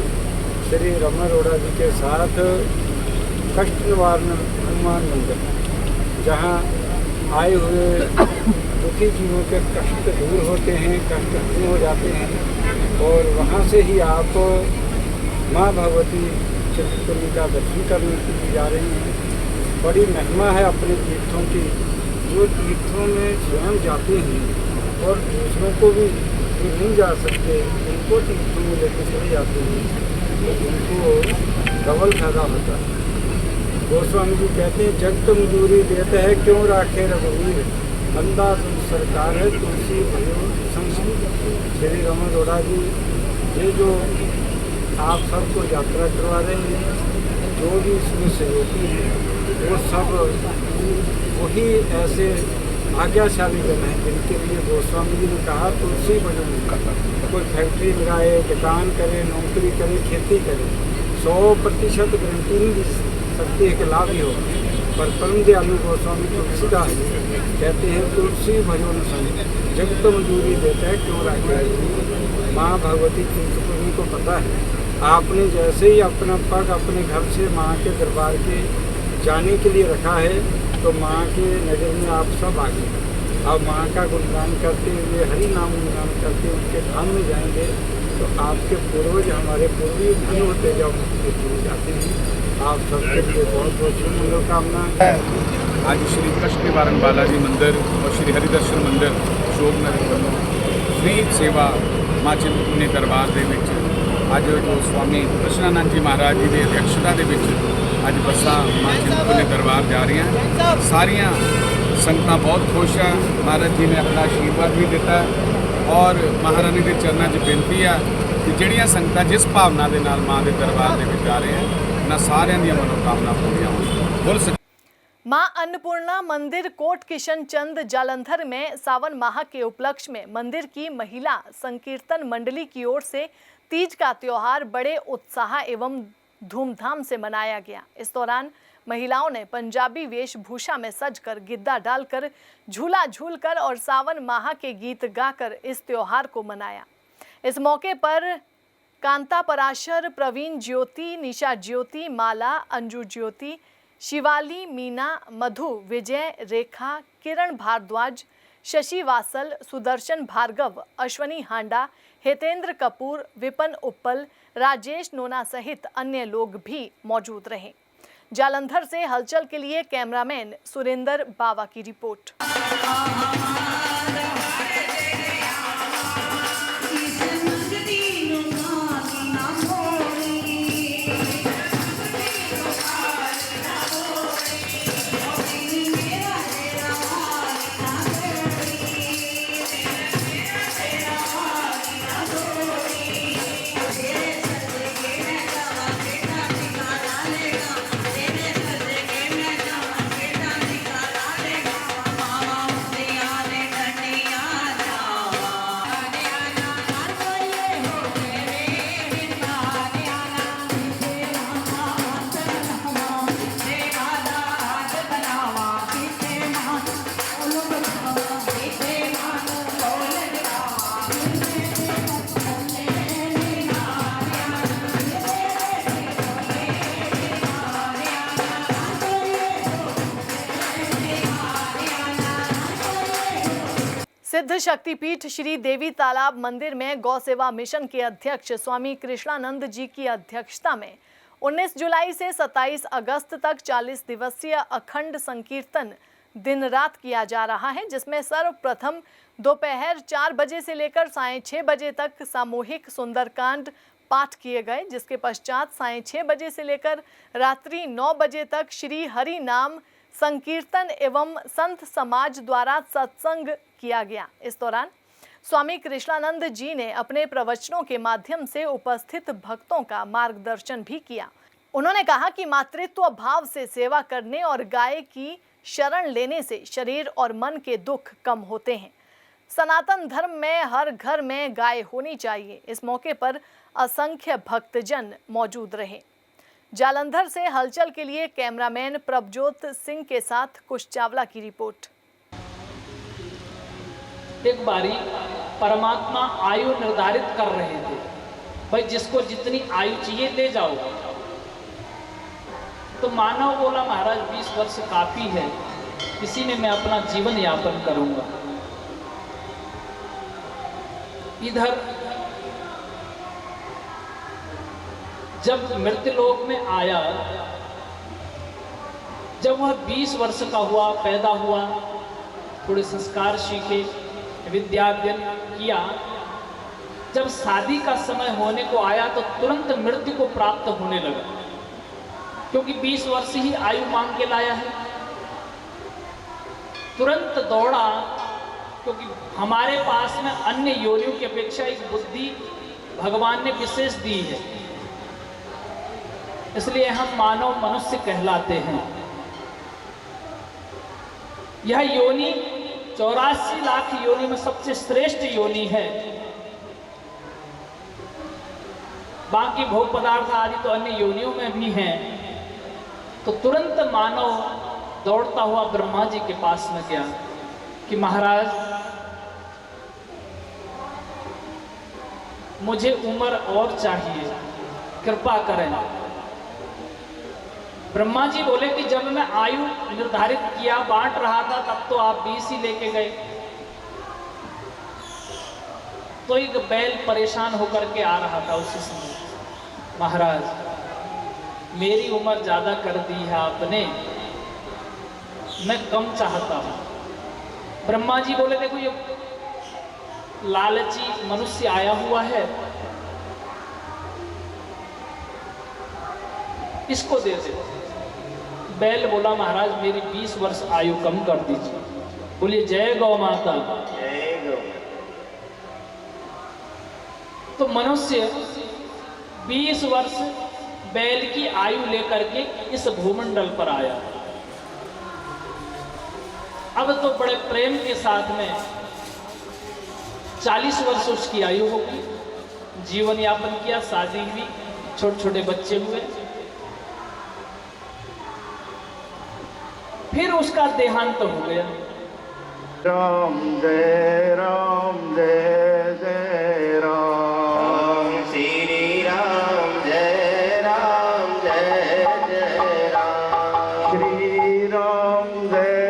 श्री रमन अरोड़ा जी के साथ कष्ट निवारण हनुमान मंदिर, जहाँ आए हुए दुखी जीवों के कष्ट दूर होते हैं, कष्ट दूर हो जाते हैं और वहाँ से ही आप माँ भगवती चिंतपूर्णी का दर्शन करने के लिए जा रहे हैं। बड़ी महिमा है अपने तीर्थों की, जो तीर्थों में स्वयं जाते हैं और दूसरों को भी जो नहीं जा सकते उनको तीर्थों में लेकर चले जाते हैं, तो उनको डबल फायदा होता है। गोस्वामी जी कहते हैं जग तो मजूरी देते हैं क्यों राखे रघुवीर, अंदाज सरकार है तुलसी भयो संस्कृत। श्री रमन अरोड़ा जी ये जो आप सबको यात्रा करवा रहे हैं, जो भी इसमें सहयोगी हैं वो सब वही ऐसे आज्ञाशाली जन हैं जिनके लिए गोस्वामी जी ने कहा तुलसी भयो कोई फैक्ट्री लगाए, दुकान करे, नौकरी करे, खेती करे, 100% गारंटी नहीं दी सकती है कि लाभ ही हो, पर परम दयालु गोस्वामी तुलसीदास कहते हैं तुलसी भयो न संग जग तो मजूरी देता है क्यों राखे। माँ भगवती चिंतपूर्णी को पता है आपने जैसे ही अपना पग अपने घर से माँ के दरबार के जाने के लिए रखा है तो माँ के नज़र में आप सब आ गए। अब माँ का गुणगान करते हुए हरि नाम गुणगान करते उनके धाम में जाएंगे तो आपके पूर्वज हमारे पूर्वी धन होते जब जुड़ जाते हैं। आप सबके लिए बहुत बहुत शुभ मनोकामना। आज श्री कष्ट निवारण बालाजी मंदिर और श्री हरिदर्शन मंदिर शोभनगर ਵੱਲੋਂ फ्री सेवा माँ चिंतपूर्णी दरबार ਦੇ ਵਿੱਚ ਅੱਜ ਜੋ स्वामी कृष्णानंद जी महाराज जी ਦੀ ਅਧਿਕਸ਼ਤਾ ਦੇ ਵਿੱਚ ਅੱਜ ਬੱਸਾਂ माँ चिंतपूर्णी दरबार जा रही हैं। सारियां संगतां बहुत खुश है। महाराज जी ने अपना आशीर्वाद भी दिता और महारानी के चरणों 'ਚ बेनती है कि ਜਿਹੜੀਆਂ संगतां जिस भावना के नाल माँ के दरबार ਦੇ ਵਿੱਚ जा रहे हैं उन्हां सारियां ਦੀਆਂ मनोकामना पूरियां होण। बोल मां अन्नपूर्णा मंदिर कोट किशन चंद जालंधर में सावन माह के उपलक्ष्य में मंदिर की महिला संकीर्तन मंडली की ओर से तीज का त्योहार बड़े उत्साह एवं धूमधाम से मनाया गया। इस दौरान महिलाओं ने पंजाबी वेशभूषा में सजकर गिद्दा डालकर झूला झूलकर और सावन माह के गीत गाकर इस त्योहार को मनाया। इस मौके पर कांता पराशर, प्रवीण ज्योति, निशा ज्योति, माला, अंजू ज्योति, शिवाली, मीना, मधु, विजय, रेखा, किरण भारद्वाज, शशि वासल, सुदर्शन भार्गव, अश्वनी हांडा, हेतेंद्र कपूर, विपन उप्पल, राजेश नोना सहित अन्य लोग भी मौजूद रहे। जालंधर से हलचल के लिए कैमरामैन सुरेंद्र बावा की रिपोर्ट। आने सिद्ध शक्तिपीठ श्री देवी तालाब मंदिर में गौ सेवा मिशन के अध्यक्ष स्वामी कृष्णानंद जी की अध्यक्षता में 19 जुलाई से 27 अगस्त तक 40 दिवसीय अखंड संकीर्तन दिन रात किया जा रहा है, जिसमें सर्वप्रथम दोपहर 4 बजे से लेकर सायं 6 बजे तक सामूहिक सुंदरकांड पाठ किए गए, जिसके पश्चात सायं 6 बजे से लेकर रात्रि 9 बजे तक श्री हरि नाम संकीर्तन एवं संत समाज द्वारा सत्संग किया गया। इस दौरान स्वामी कृष्णानंद जी ने अपने प्रवचनों के माध्यम से उपस्थित भक्तों का मार्गदर्शन भी किया। उन्होंने कहा कि मातृत्व भाव से सेवा करने और गाय की शरण लेने से शरीर और मन के दुख कम होते हैं। सनातन धर्म में हर घर में गाय होनी चाहिए। इस मौके पर असंख्य भक्तजन मौजूद रहे। जालंधर से हलचल के लिए कैमरामैन प्रभजोत सिंह के साथ कुश चावला की रिपोर्ट। एक बारी परमात्मा आयु निर्धारित कर रहे थे, भाई जिसको जितनी आयु चाहिए ले जाओ। तो मानव बोला महाराज 20 वर्ष काफी है, इसी में मैं अपना जीवन यापन करूंगा। इधर जब मृत्युलोक में आया, जब वह 20 वर्ष का हुआ, पैदा हुआ, थोड़े संस्कार सीखे, विद्या अध्ययन किया, जब शादी का समय होने को आया तो तुरंत मृत्यु को प्राप्त होने लगा, क्योंकि 20 वर्ष ही आयु मांग के लाया है। तुरंत दौड़ा, क्योंकि हमारे पास में अन्य योनियों की अपेक्षा एक बुद्धि भगवान ने विशेष दी है, इसलिए हम मानव मनुष्य कहलाते हैं। यह योनि 84 लाख योनि में सबसे श्रेष्ठ योनि है। बाकी भोग पदार्थ आदि तो अन्य योनियों में भी हैं। तो तुरंत मानव दौड़ता हुआ ब्रह्मा जी के पास में गया कि महाराज मुझे उम्र और चाहिए, कृपा करें। ब्रह्मा जी बोले कि जब मैं आयु निर्धारित किया, बांट रहा था, तब तो आप 20 ही लेके गए। तो एक बैल परेशान होकर के आ रहा था उसी समय, महाराज मेरी उम्र ज्यादा कर दी है आपने, मैं कम चाहता हूं। ब्रह्मा जी बोले देखो ये लालची मनुष्य आया हुआ है, इसको दे दे। बैल बोला महाराज मेरी 20 वर्ष आयु कम कर दीजिए। बोलिए जय गौ माता। जय गौ। तो मनुष्य 20 वर्ष बैल की आयु लेकर के इस भूमंडल पर आया। अब तो बड़े प्रेम के साथ में 40 वर्ष उसकी आयु होगी, जीवन यापन किया, शादी हुई, छोटे छोटे बच्चे हुए। फिर उसका देहांत हो गया। राम जय राम जय जय राम, श्री राम जय जय राम, श्री राम जय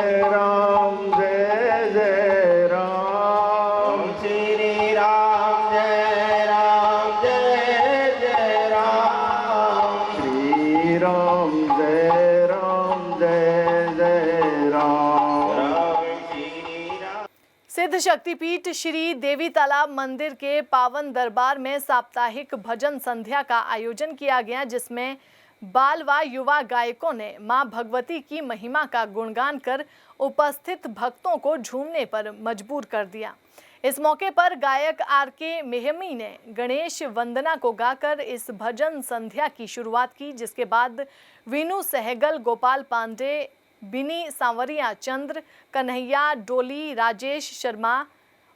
जय राम, श्री राम जय जय राम, श्री राम सिद्ध शक्तिपीठ श्री देवी तालाब मंदिर के पावन दरबार में साप्ताहिक भजन संध्या का आयोजन किया गया, जिसमें बाल व युवा गायकों ने मां भगवती की महिमा का गुणगान कर उपस्थित भक्तों को झूमने पर मजबूर कर दिया। इस मौके पर गायक आर.के. मेहमी ने गणेश वंदना को गाकर इस भजन संध्या की शुरुआत की, जिसके बाद वीनू सहगल, गोपाल पांडे, बिनी सांवरिया, चंद्र कन्हैया, डोली, राजेश शर्मा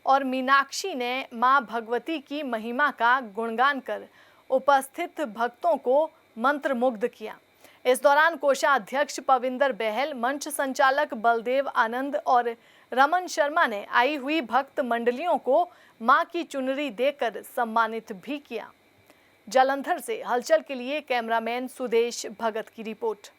और मीनाक्षी ने मां भगवती की महिमा का गुणगान कर उपस्थित भक्तों को मंत्रमुग्ध किया। इस दौरान कोषाध्यक्ष पविंदर बहल, मंच संचालक बलदेव आनंद और रमन शर्मा ने आई हुई भक्त मंडलियों को मां की चुनरी देकर सम्मानित भी किया। जालंधर से हलचल के लिए कैमरामैन सुदेश भगत की रिपोर्ट।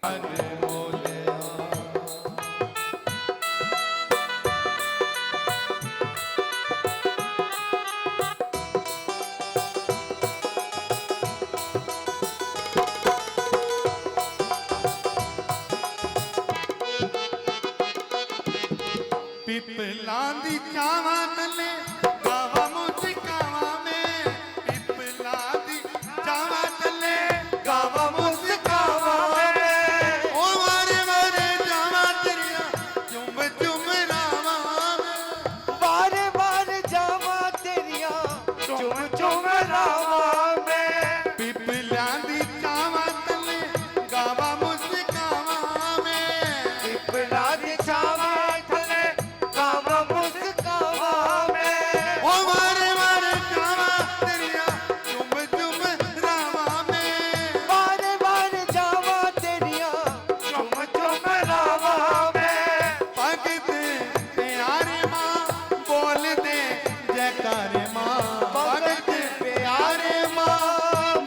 पिपला दी चावा तले गावा मुस्कावा में पिपला दी चावा तले गावा मुस्कावा में ओ मारे मारे जावा तेरिया चुम चुम रावा बारे बारे जावा तेरिया चुम चुम रावा में पिपला दी चावा तले गावा मुस्कावा में पिपला दी चावा तले गावा मुस्कावा में ओ मारे मारे जावा तेरिया चुम चुम रावा में बारे बारे जावा तेरिया चुम चुम रावा में भगते प्यारे माँ बोल दे जयकारे माँ भगते प्यारे माँ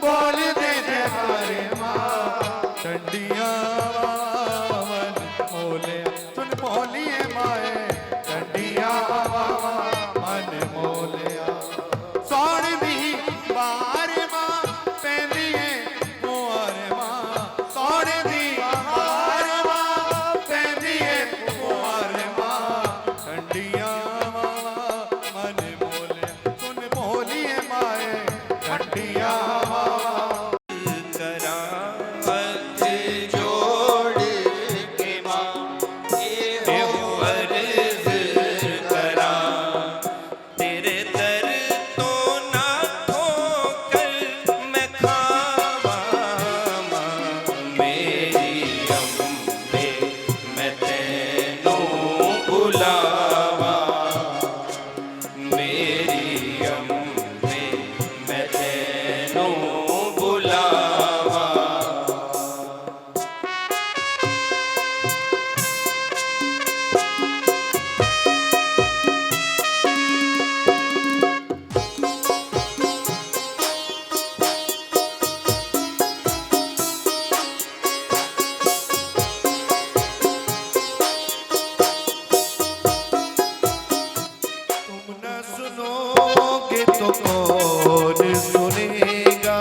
बोल दे जयकारे माँ ठंडिया वन मोले सुन मोलिए माए ठंडिया मन मोलिया सौड़ दी बारे माँ पैंदिए मुआरे माँ सौड़ दी बारे माँ पैंदिए मुआरे माँ ठंडिया मन मोले सुन मोलिए माए ठंडिया सुनोगे तो कौन सुनेगा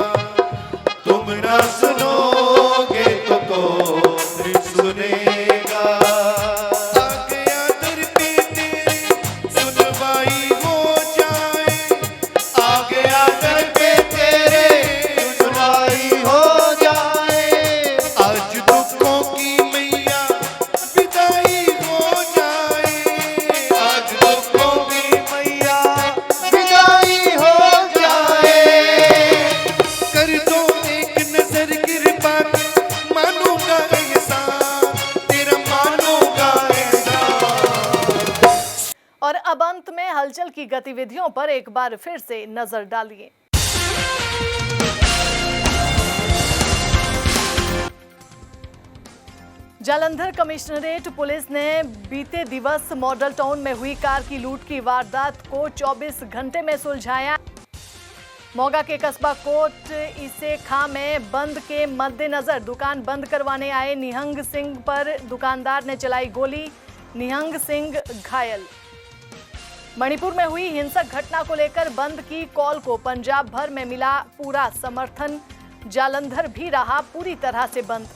तुम ना सुनोगे तो कौन सुनेगा आ गया दर पे तेरे सुनवाई हो जाए आ गया दर पे तेरे सुनवाई हो जाए आज दुखों की मैया विदाई हो जाए आज दुखों की मैया विदाई हो जाए कर दो एक नजर कृपा मानूंगा एहसान तेरा मानूंगा एहसान। और अब अंत में हलचल की गतिविधियों पर एक बार फिर से नजर डालिए। जालंधर कमिश्नरेट पुलिस ने बीते दिवस मॉडल टाउन में हुई कार की लूट की वारदात को 24 घंटे में सुलझाया। मोगा के कस्बा कोट इसे खां में बंद के मद्देनजर दुकान बंद करवाने आए निहंग सिंह पर दुकानदार ने चलाई गोली, निहंग सिंह घायल। मणिपुर में हुई हिंसक घटना को लेकर बंद की कॉल को पंजाब भर में मिला पूरा समर्थन, जालंधर भी रहा पूरी तरह से बंद।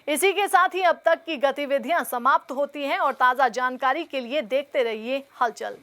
इसी के साथ ही अब तक की गतिविधियां समाप्त होती हैं और ताजा जानकारी के लिए देखते रहिए हलचल।